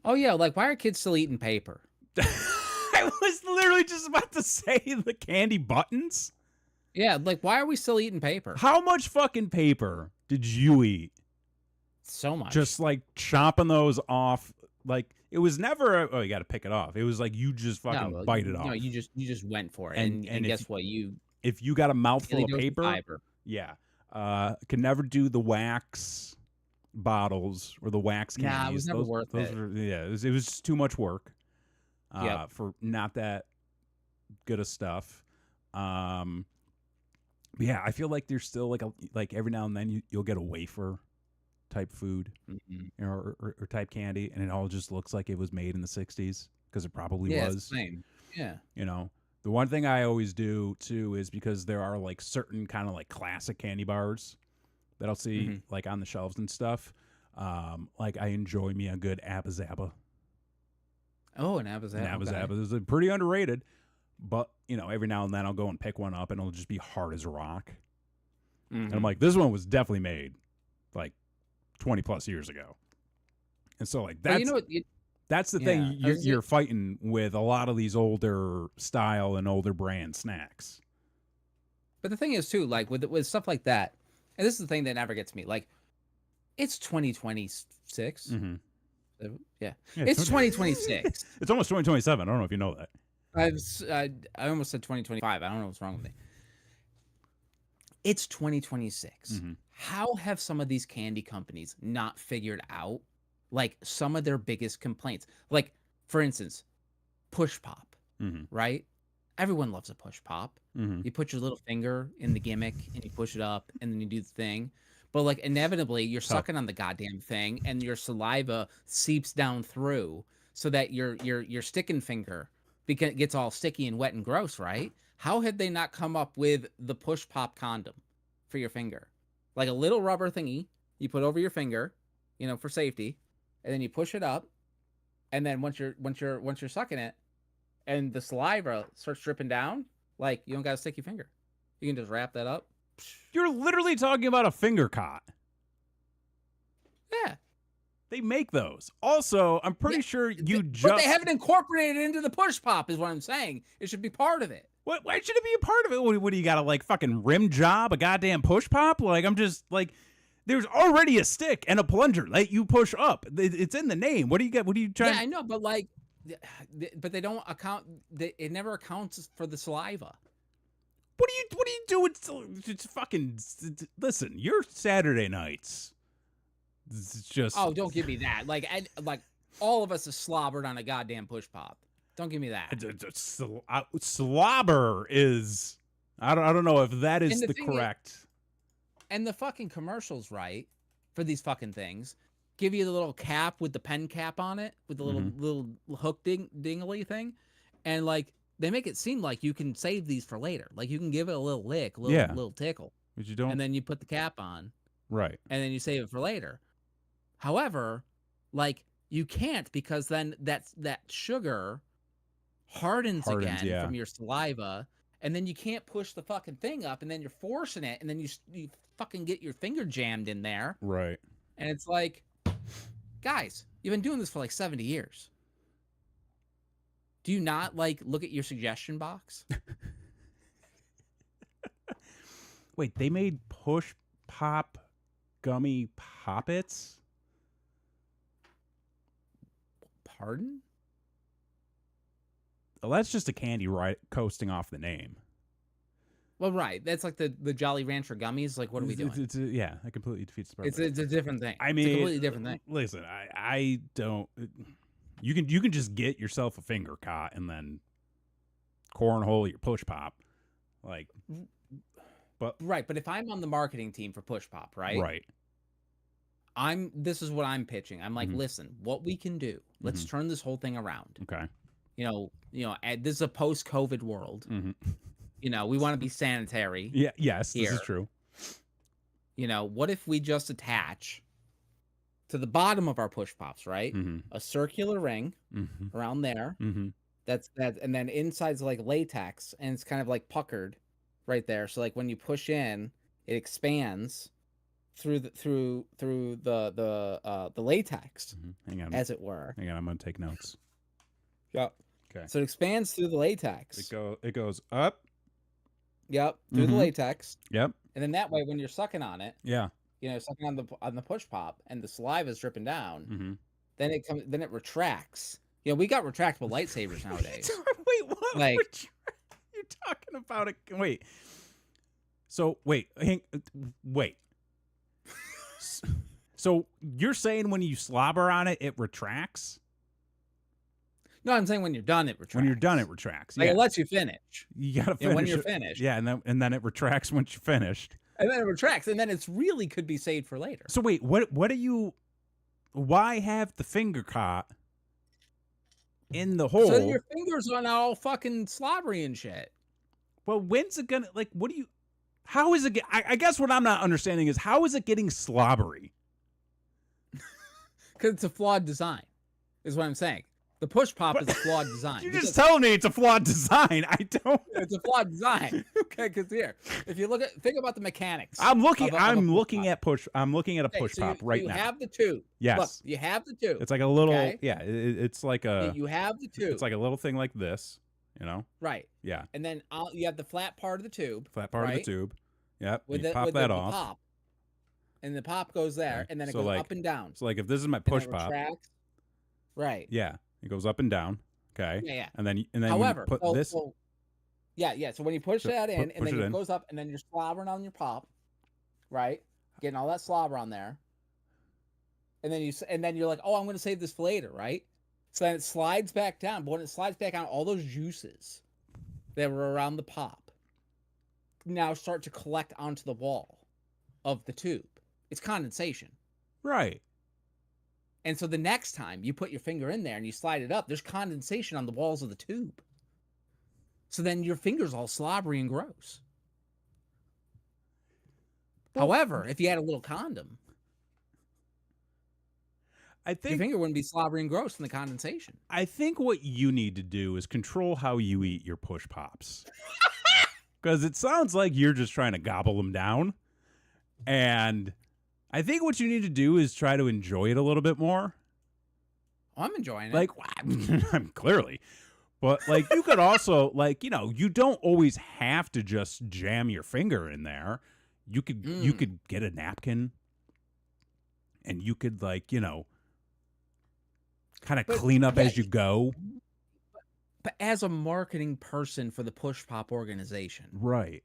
S1: Oh yeah, like why are kids still eating paper?
S2: I was literally just about to say the candy buttons.
S1: Yeah, like why are we still eating paper?
S2: How much fucking paper did you eat?
S1: So much.
S2: Just like chopping those off. Like it was never you got to pick it off. It was like you just fucking bite it off.
S1: No, you just went for it. And guess what?
S2: If you got a mouthful of
S1: dose
S2: paper,
S1: fiber.
S2: yeah, can never do the wax bottles or the wax candies.
S1: Nah, it was never worth it.
S2: Yeah, it was just too much work
S1: Yep.
S2: for not that good of stuff. But yeah, I feel like there's still like every now and then you'll get a wafer type food, or type candy, and it all just looks like it was made in the 60s because it probably was.
S1: It's the same. Yeah.
S2: You know, the one thing I always do too is because there are like certain kind of like classic candy bars that I'll see like on the shelves and stuff. Like I enjoy me a good Abba Zaba.
S1: Oh, an Abba Zaba.
S2: An Abba Zaba is pretty underrated, but you know, every now and then I'll go and pick one up, and it'll just be hard as a rock. And I'm like, this one was definitely made like 20 plus years ago. And so like that's that's the thing you're fighting with a lot of these older style and older brand snacks.
S1: But the thing is too, like with stuff like that, and this is the thing that never gets me. Like, it's 2026. Yeah, it's 2026.
S2: It's almost 2027. I don't know if you know that.
S1: I almost said 2025. I don't know what's wrong with me. It's 2026. How have some of these candy companies not figured out like some of their biggest complaints? Like, for instance, push pop, right? Everyone loves a push pop. You put your little finger in the gimmick and you push it up and then you do the thing. But like inevitably you're sucking on the goddamn thing and your saliva seeps down through so that your sticking finger gets all sticky and wet and gross, right? How had they not come up with the push pop condom for your finger? Like a little rubber thingy you put over your finger, you know, for safety, and then you push it up, and then once you're sucking it and the saliva starts dripping down, like you don't got a sticky finger. You can just wrap that up.
S2: You're literally talking about a finger cot.
S1: Yeah.
S2: They make those. Also, I'm pretty sure
S1: But they haven't incorporated it into the push pop is what I'm saying. It should be part of it.
S2: What? Why should it be a part of it? What do you got to like fucking rim job a goddamn push pop? Like I'm just like, there's already a stick and a plunger that you push up. It's in the name. What do you get? What are you trying?
S1: Yeah, I know, but like, but they don't account. It never accounts for the saliva.
S2: What do you do? It's fucking listen. Your Saturday nights. It's just
S1: don't give me that. Like all of us have slobbered on a goddamn push pop. Don't give me that.
S2: Slobber is. I don't know if that is the correct.
S1: And the fucking commercials, right, for these fucking things, give you the little cap with the pen cap on it, with the little hook dingly thing, and like they make it seem like you can save these for later. Like you can give it a little lick, little tickle,
S2: but you don't.
S1: And then you put the cap on,
S2: right,
S1: and then you save it for later. However, like you can't because then that sugar hardens again from your saliva, and then you can't push the fucking thing up, and then you're forcing it, and then you fucking get your finger jammed in there.
S2: Right.
S1: And it's like, guys, you've been doing this for like 70 years. Do you not like look at your suggestion box?
S2: Wait, they made push pop gummy poppets?
S1: Pardon?
S2: Well, that's just a candy coasting off the name.
S1: Well, right. That's like the Jolly Rancher gummies. Like, what are we doing?
S2: Yeah, that completely defeats the purpose.
S1: It's a different thing.
S2: I mean,
S1: it's a completely different thing.
S2: Listen, I don't. You can just get yourself a finger cot and then cornhole your push pop, like. But
S1: right, but if I'm on the marketing team for push pop, right? This is what I'm pitching. I'm like, listen, what we can do. Let's turn this whole thing around.
S2: Okay.
S1: You know, this is a post-COVID world. You know, we want to be sanitary.
S2: Yeah. Yes, this is true.
S1: You know, what if we just attach to the bottom of our push pops, right? A circular ring around there. That's that, and then inside's like latex, and it's kind of like puckered right there. So like when you push in, it expands through the latex.
S2: Hang on,
S1: as it were.
S2: Hang on, I'm gonna take notes.
S1: Yep.
S2: Okay.
S1: So it expands through the latex.
S2: It goes up.
S1: Yep. Through the latex.
S2: Yep.
S1: And then that way, when you're sucking on it,
S2: yeah,
S1: you know, sucking on the push pop, and the saliva is dripping down, then it retracts. You know, we got retractable lightsabers nowadays.
S2: Wait, what?
S1: Like,
S2: you're talking about it? Wait. So wait. So you're saying when you slobber on it, it retracts?
S1: No, I'm saying when you're done, it retracts.
S2: When you're done, it retracts.
S1: Like, it lets you finish.
S2: You gotta finish
S1: when you're finished.
S2: Yeah, and then it retracts once you're finished.
S1: And then it retracts, and then it's really could be saved for later.
S2: So wait, what are you? Why have the finger cot in the hole?
S1: So your fingers are all fucking slobbery and shit.
S2: Well, when's it gonna, like? What do you? How is it? I guess what I'm not understanding is how is it getting slobbery?
S1: Because it's a flawed design, is what I'm saying. The push pop
S2: But
S1: is a flawed design.
S2: You're just telling me it's a flawed design. I don't.
S1: It's a flawed design. Okay, because here, if you think about the mechanics.
S2: I'm looking at a push. I'm looking at a
S1: Okay,
S2: push
S1: so
S2: pop right
S1: you
S2: now.
S1: have the tube.
S2: Yes.
S1: Look, you have the tube.
S2: It's like a little.
S1: Okay?
S2: Yeah. It's like a.
S1: You have the tube.
S2: It's like a little thing like this. You know.
S1: Right.
S2: Yeah.
S1: And then you have the flat part of the tube.
S2: Flat part of the tube. Yep.
S1: With
S2: you pop that
S1: the
S2: off.
S1: Pop. And the pop goes there, and then it goes up and down.
S2: So like if this is my push pop.
S1: Right.
S2: Yeah. It goes up and down. Okay.
S1: Yeah.
S2: And then
S1: however,
S2: you put this.
S1: Yeah. So when you push that in, and then it goes up, and then you're slobbering on your pop, right? Getting all that slobber on there, and then you're like, oh, I'm going to save this for later, right? So then it slides back down, but when it slides back down, all those juices that were around the pop now start to collect onto the wall of the tube. It's condensation,
S2: right?
S1: And so the next time you put your finger in there and you slide it up, there's condensation on the walls of the tube. So then your finger's all slobbery and gross. However, if you had a little condom,
S2: I think
S1: your finger wouldn't be slobbery and gross from the condensation.
S2: I think what you need to do is control how you eat your push pops. Because it sounds like you're just trying to gobble them down. And I think what you need to do is try to enjoy it a little bit more.
S1: Oh, I'm enjoying it.
S2: Like, I'm clearly. But, like, you could also, like, you know, you don't always have to just jam your finger in there. You could get a napkin and you could, like, you know, kind of clean up as you go.
S1: But as a marketing person for the Push Pop organization,
S2: right,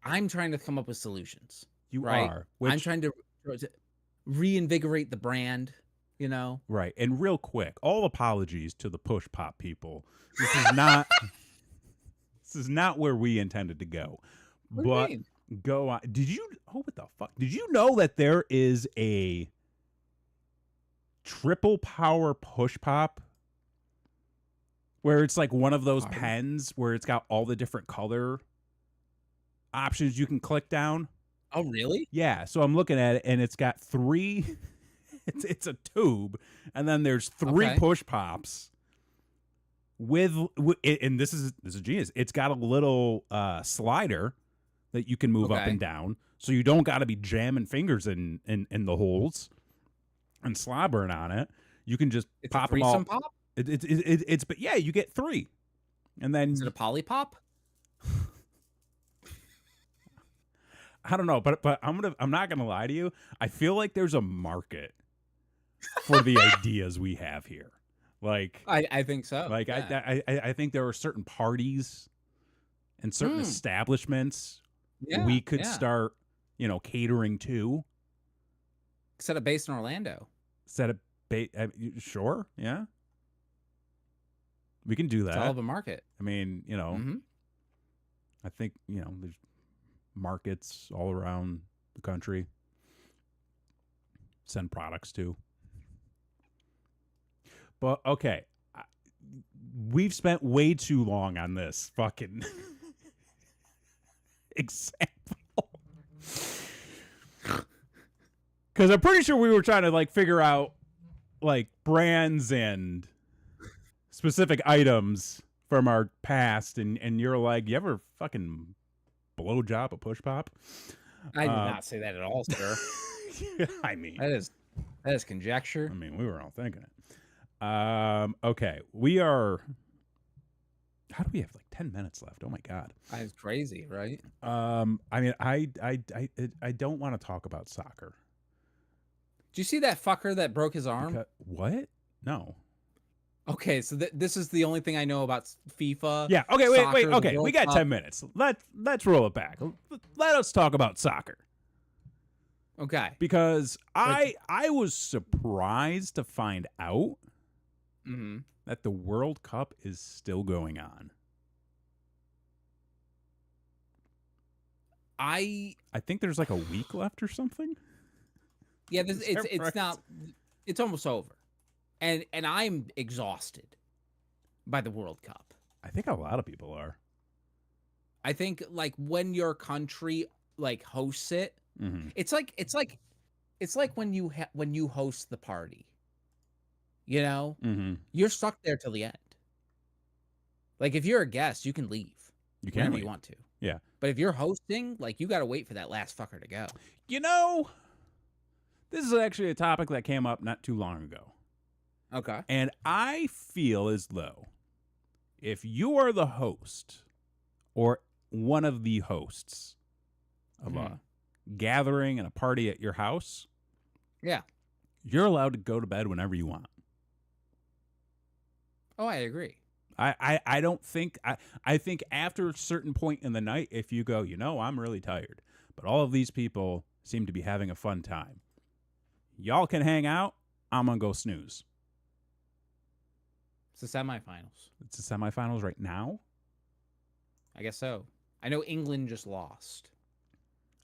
S1: I'm trying to come up with solutions.
S2: You
S1: right?
S2: are.
S1: I'm trying to reinvigorate the brand, you know?
S2: Right. And real quick, all apologies to the Push Pop people. This is not this is not where we intended to go.
S1: What
S2: but
S1: do you mean?
S2: Go on. What the fuck? Did you know that there is a triple power push pop where it's like one of those pens where it's got all the different color options you can click down?
S1: Oh, really?
S2: Yeah. So I'm looking at it, and it's got three. It's a tube, and then there's three push pops. And this is genius. It's got a little slider that you can move up and down, so you don't got to be jamming fingers in the holes and slobbering on it. You can just pop them all.
S1: Pop?
S2: But yeah, you get three, and then
S1: is it a poly pop?
S2: I don't know, but I'm not gonna lie to you. I feel like there's a market for the ideas we have here. Like
S1: I think so.
S2: Like yeah. I think there are certain parties and certain establishments we could start, you know, catering to.
S1: Set up base in Orlando.
S2: Sure, yeah. We can do that.
S1: It's all of a market.
S2: I mean, you know, I think, you know, there's markets all around the country. Send products to. But okay, we've spent way too long on this fucking example. Because I'm pretty sure we were trying to like figure out like brands and specific items from our past, and you're like, you ever fucking blow job a push pop?
S1: I did not say that at all, sir.
S2: I mean,
S1: that is conjecture.
S2: I mean, we were all thinking it. Okay, we are. How do we have like 10 minutes left? Oh my god,
S1: that's crazy, right?
S2: I mean, I don't want to talk about soccer.
S1: Did you see that fucker that broke his arm?
S2: What? No.
S1: Okay, so this is the only thing I know about FIFA.
S2: Yeah. Okay. Wait. Okay, we got 10 minutes. Let's roll it back. Let us talk about soccer.
S1: Okay.
S2: Because I was surprised to find out that the World Cup is still going on. I think there's like a week left or something.
S1: Yeah, it's not. It's almost over, and I'm exhausted by the World Cup.
S2: I think a lot of people are.
S1: I think like when your country like hosts it, it's like when you host the party. You know, you're stuck there till the end. Like if you're a guest, you can leave
S2: You can
S1: whenever
S2: leave.
S1: you want to.
S2: Yeah.
S1: But if you're hosting, like you got to wait for that last fucker to go.
S2: You know, this is actually a topic that came up not too long ago.
S1: Okay.
S2: And I feel as though if you are the host or one of the hosts of a gathering and a party at your house,
S1: yeah,
S2: you're allowed to go to bed whenever you want.
S1: Oh, I agree.
S2: I don't think I think after a certain point in the night, if you go, I'm really tired, but all of these people seem to be having a fun time. Y'all can hang out. I'm gonna go snooze.
S1: It's the semifinals.
S2: It's the semifinals right now.
S1: I guess so. I know England just lost.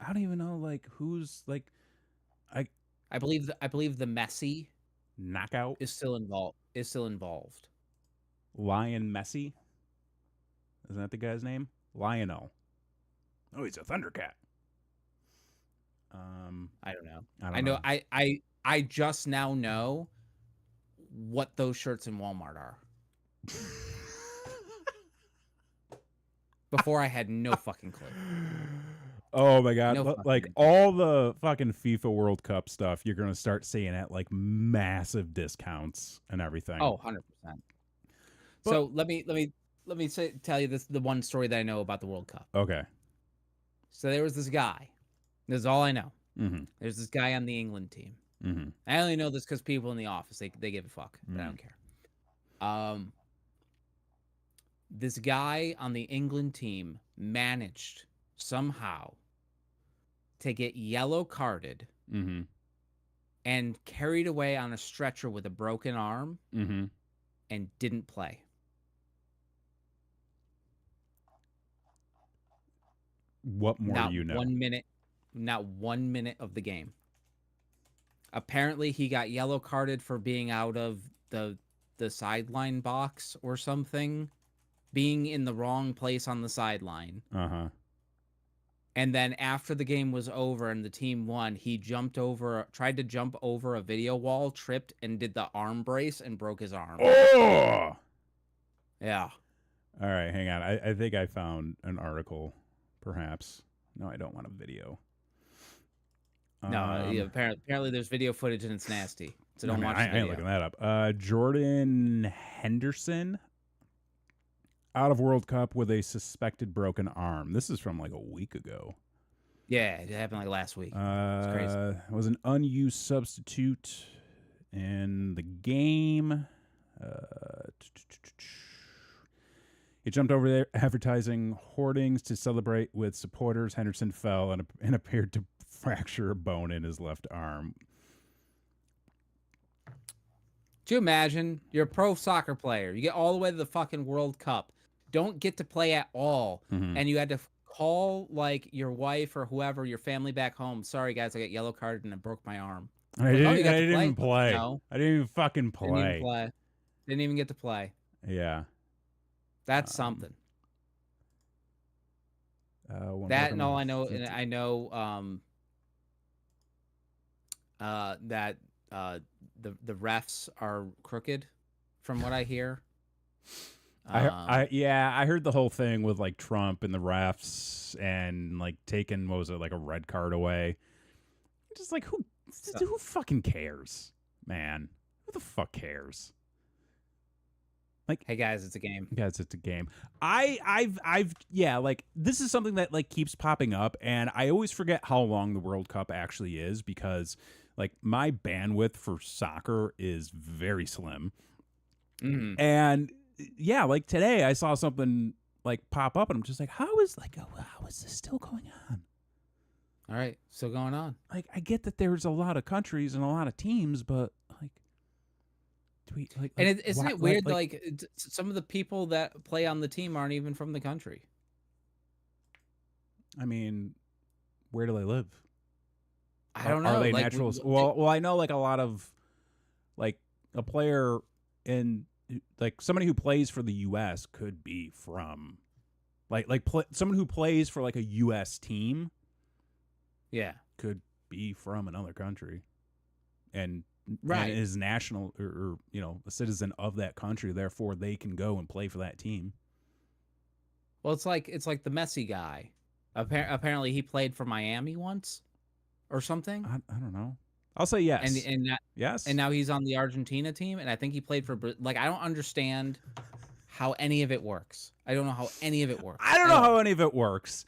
S2: I don't even know who's
S1: I believe the Messi
S2: knockout
S1: is still involved.
S2: Lion Messi. Isn't that the guy's name? Lionel. Oh, he's a Thundercat.
S1: I don't know.
S2: I know.
S1: I just now know what those shirts in Walmart are. Before I had no fucking clue.
S2: Oh my god!
S1: No
S2: all the fucking FIFA World Cup stuff, you're gonna start seeing at massive discounts and everything.
S1: Oh, 100%. So let me tell you the one story that I know about the World Cup.
S2: Okay.
S1: So there was this guy. This is all I know.
S2: Mm-hmm.
S1: There's this guy on the England team.
S2: Mm-hmm.
S1: I only know this because people in the office they give a fuck, but I don't care. This guy on the England team managed somehow to get yellow carded and carried away on a stretcher with a broken arm and didn't play.
S2: What more do you know?
S1: Not 1 minute of the game. Apparently, he got yellow carded for being out of the sideline box or something, being in the wrong place on the sideline. And then after the game was over and the team won, he tried to jump over a video wall, tripped, and did the arm brace and broke his arm.
S2: Oh!
S1: Yeah.
S2: All right, hang on. I think I found an article, perhaps. No, I don't want a video.
S1: No, apparently there's video footage and it's nasty. So don't watch the video.
S2: I ain't looking that up. Jordan Henderson out of World Cup with a suspected broken arm. This is from a week ago.
S1: Yeah, it happened last week. It's crazy.
S2: Was an unused substitute in the game. He jumped over there advertising hoardings to celebrate with supporters. Henderson fell and appeared to fracture a bone in his left arm.
S1: Do you imagine? You're a pro soccer player. You get all the way to the fucking World Cup. Don't get to play at all. And you had to call your wife or whoever, your family back home. Sorry, guys, I got yellow carded and I broke my arm.
S2: I didn't even play.
S1: No.
S2: I didn't even fucking play.
S1: Didn't even get to play.
S2: Yeah.
S1: That's something. That and all I know, that the refs are crooked, from what I hear.
S2: I heard the whole thing with Trump and the refs and taking a red card away. Just who fucking cares, man? Who the fuck cares?
S1: Hey guys, it's a game.
S2: Guys, it's a game. This is something that keeps popping up, and I always forget how long the World Cup actually is because my bandwidth for soccer is very slim. And yeah, today I saw something pop up, and I'm just how is this still going on?
S1: All right, still going on.
S2: I get that there's a lot of countries and a lot of teams, but
S1: isn't it weird? Some of the people that play on the team aren't even from the country.
S2: I mean, where do they live?
S1: I don't know.
S2: Are they naturals? Well, I know a lot of a player in somebody who plays for the U.S. could be from Someone who plays for like a U.S. team
S1: Yeah.
S2: could be from another country, and
S1: Right.
S2: is national or a citizen of that country. Therefore, they can go and play for that team.
S1: Well, it's like the Messi guy. Apparently, he played for Miami once, or something.
S2: I don't know. I'll say yes. Yes.
S1: And now he's on the Argentina team, and I think he played for. Like, I don't understand how any of it works. I don't know how any of it works.
S2: I don't know how any of it works.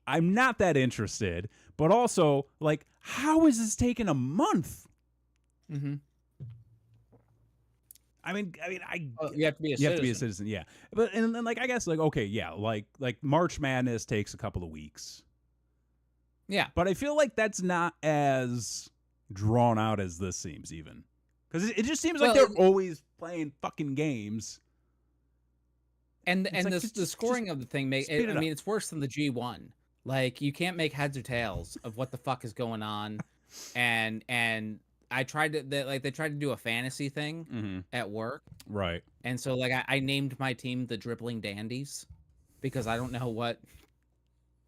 S2: I'm not that interested. But also, like, how is this taking a month?
S1: Mm-hmm.
S2: I mean,
S1: you have to be a citizen.
S2: You have to be a citizen, yeah. But and then, like, I guess, like, okay, yeah, like March Madness takes a couple of weeks.
S1: Yeah,
S2: but I feel like that's not as drawn out as this seems, even because it just seems like they're always playing fucking games.
S1: And the scoring of the thing it's worse than the G1. Like, you can't make heads or tails of what the fuck is going on, and I tried to they tried to do a fantasy thing at work,
S2: right?
S1: And so like I named my team the Dribbling Dandies because I don't know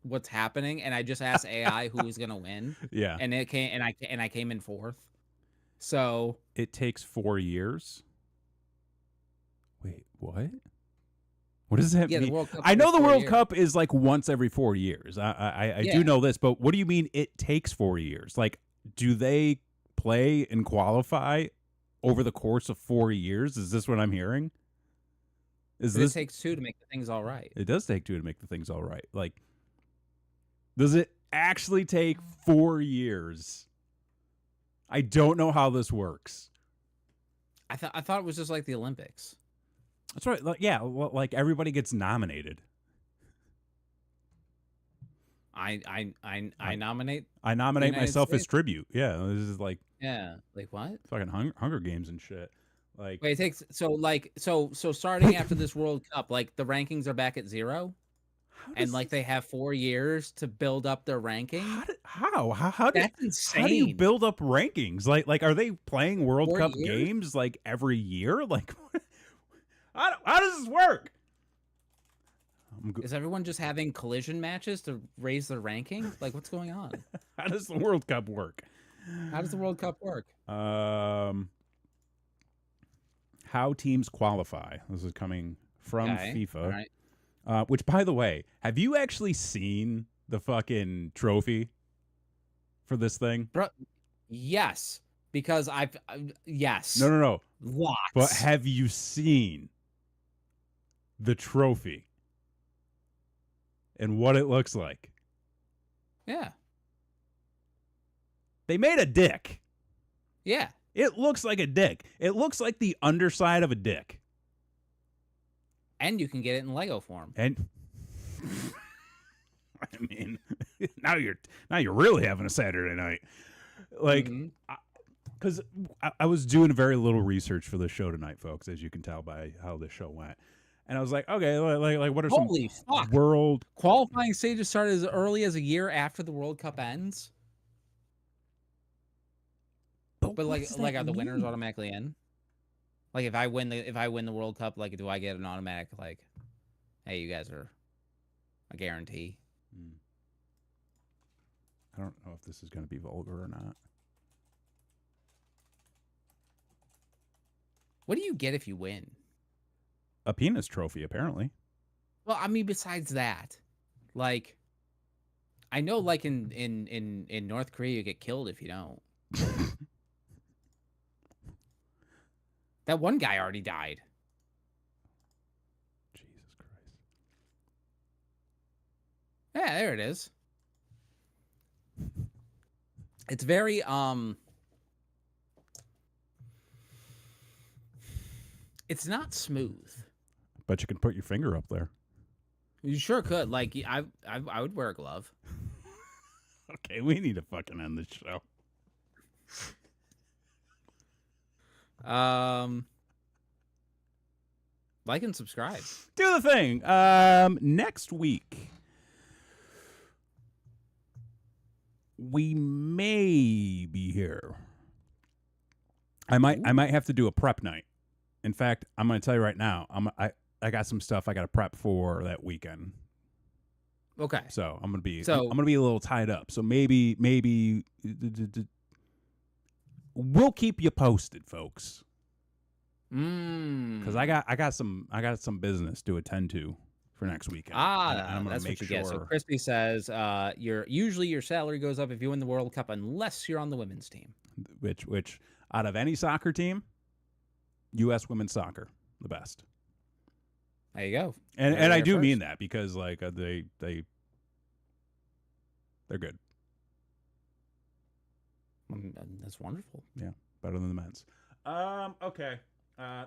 S1: what's happening, and I just asked AI who was gonna win.
S2: Yeah,
S1: and it came and I came in fourth. So
S2: it takes 4 years. Wait, what? What does that mean?
S1: The World Cup
S2: I know the World Cup is like once every 4 years. I do know this, but what do you mean it takes 4 years? Like, do they play and qualify over the course of 4 years? Is this what I'm hearing?
S1: It takes 2 to make the things all right.
S2: It does take 2 to make the things all right. Like, does it actually take 4 years? I don't know how this works.
S1: I thought it was just like the Olympics.
S2: That's right. Like, yeah, like everybody gets nominated.
S1: I nominate.
S2: I nominate myself as tribute. Yeah, this is like.
S1: Yeah, like what?
S2: Fucking Hunger Games and shit. Like,
S1: wait, it takes so starting after this World Cup, like the rankings are back at 0, and like they have 4 years to build up their ranking.
S2: That's insane. How do you build up rankings? Like are they playing World Cup games like every year? Like, how does this work?
S1: Is everyone just having collision matches to raise their ranking? Like, what's going on?
S2: How does the World Cup work?
S1: How does the World Cup work?
S2: How teams qualify. This is coming from FIFA.
S1: All right.
S2: Which, by the way, have you actually seen the fucking trophy for this thing?
S1: Bro, yes, because yes.
S2: No.
S1: Lots.
S2: But have you seen the trophy and what it looks like?
S1: Yeah.
S2: They made a dick.
S1: Yeah.
S2: It looks like a dick. It looks like the underside of a dick.
S1: And you can get it in Lego form.
S2: And I mean, now you're really having a Saturday night. Like, because I was doing very little research for the show tonight, folks, as you can tell by how the show went. And I was like, okay, like what are
S1: Holy
S2: some
S1: fuck.
S2: world
S1: qualifying stages start as early as a year after the World Cup ends? But like are the winners automatically in? Like, if I win the World Cup, like, do I get an automatic, like, hey, you guys are a guarantee?
S2: I don't know if this is going to be vulgar or not.
S1: What do you get if you win?
S2: A penis trophy, apparently.
S1: Well, I mean, besides that, like, I know, like, in North Korea, you get killed if you don't. That one guy already died.
S2: Jesus Christ.
S1: Yeah, there it is. It's very it's not smooth.
S2: But you can put your finger up there.
S1: You sure could. Like, I would wear a glove.
S2: Okay, we need to fucking end this show.
S1: Like and subscribe.
S2: Do the thing. Next week we may be here. I might have to do a prep night. In fact, I'm going to tell you right now. I got some stuff I got to prep for that weekend.
S1: Okay.
S2: So I'm
S1: So
S2: gonna be a little tied up. So maybe we'll keep you posted, folks. Because I got some business to attend to for next weekend. And I'm gonna
S1: that's
S2: make
S1: what you
S2: sure.
S1: get. So Crispy says, your salary goes up if you win the World Cup, unless you're on the women's team.
S2: Which out of any soccer team, U.S. women's soccer, the best.
S1: There you go.
S2: And I do mean that because like they're good.
S1: That's wonderful.
S2: Yeah, better than the men's. Okay.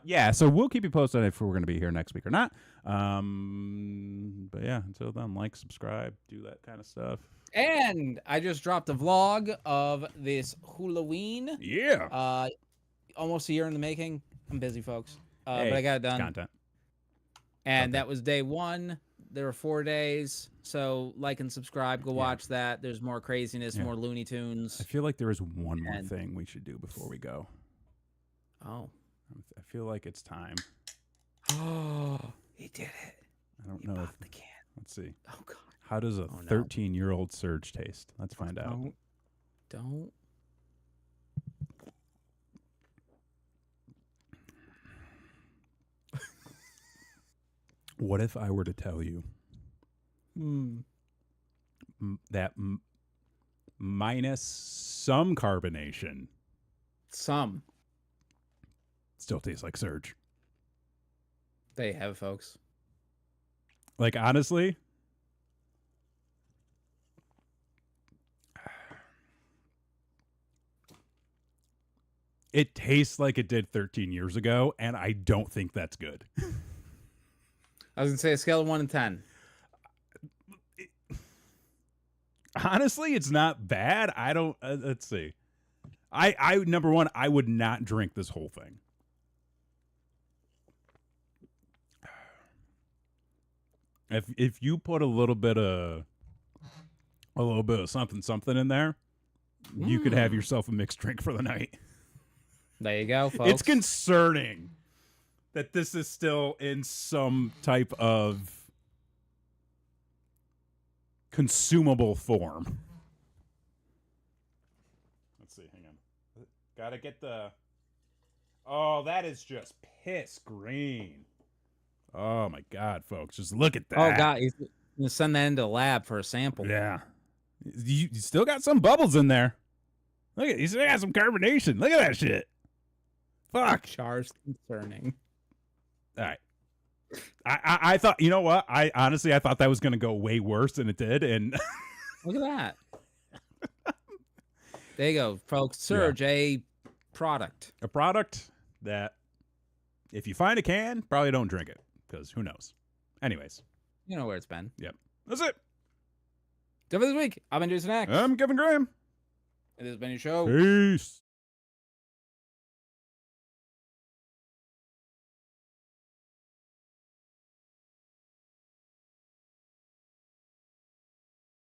S2: Yeah, so we'll keep you posted if we're going to be here next week or not. But yeah, until then, like, subscribe, do that kind of stuff.
S1: And I just dropped a vlog of this Halloween.
S2: Yeah.
S1: Almost a year in the making. I'm busy, folks.
S2: Hey,
S1: but I got it done.
S2: Content.
S1: And that was day 1. There were 4 days. So like and subscribe. Go watch that. There's more craziness, more Looney Tunes.
S2: I feel like there is one more thing we should do before we go.
S1: Oh.
S2: I feel like it's time.
S1: Oh, he did it.
S2: I don't know.
S1: Popped the can.
S2: Let's see.
S1: Oh, God.
S2: How does a 13-year-old Surge taste? Let's find out.
S1: Don't.
S2: What if I were to tell you that minus some carbonation still tastes like Surge?
S1: There you have it, folks.
S2: Like, honestly, it tastes like it did 13 years ago, and I don't think that's good.
S1: I was going to say a scale of 1 to 10.
S2: Honestly, it's not bad. I don't, let's see. I number one, I would not drink this whole thing. If you put a little bit of something in there, you could have yourself a mixed drink for the night.
S1: There you go, folks.
S2: It's concerning that this is still in some type of consumable form. Let's see, hang on. Gotta get the... Oh, that is just piss green. Oh, my God, folks. Just look at that.
S1: Oh, God. He's going to send that into the lab for a sample.
S2: Yeah. You still got some bubbles in there. Look at, you still got some carbonation. Look at that shit. Fuck.
S1: Char's concerning.
S2: All right. I thought, you know what? I thought that was going to go way worse than it did. And
S1: look at that. There you go, folks. Surge, a product.
S2: A product that if you find a can, probably don't drink it because who knows? Anyways.
S1: You know where it's been.
S2: Yep. That's it.
S1: So for this week, I've been Jason X.
S2: I'm Kevin Graham.
S1: And this has been your show.
S2: Peace.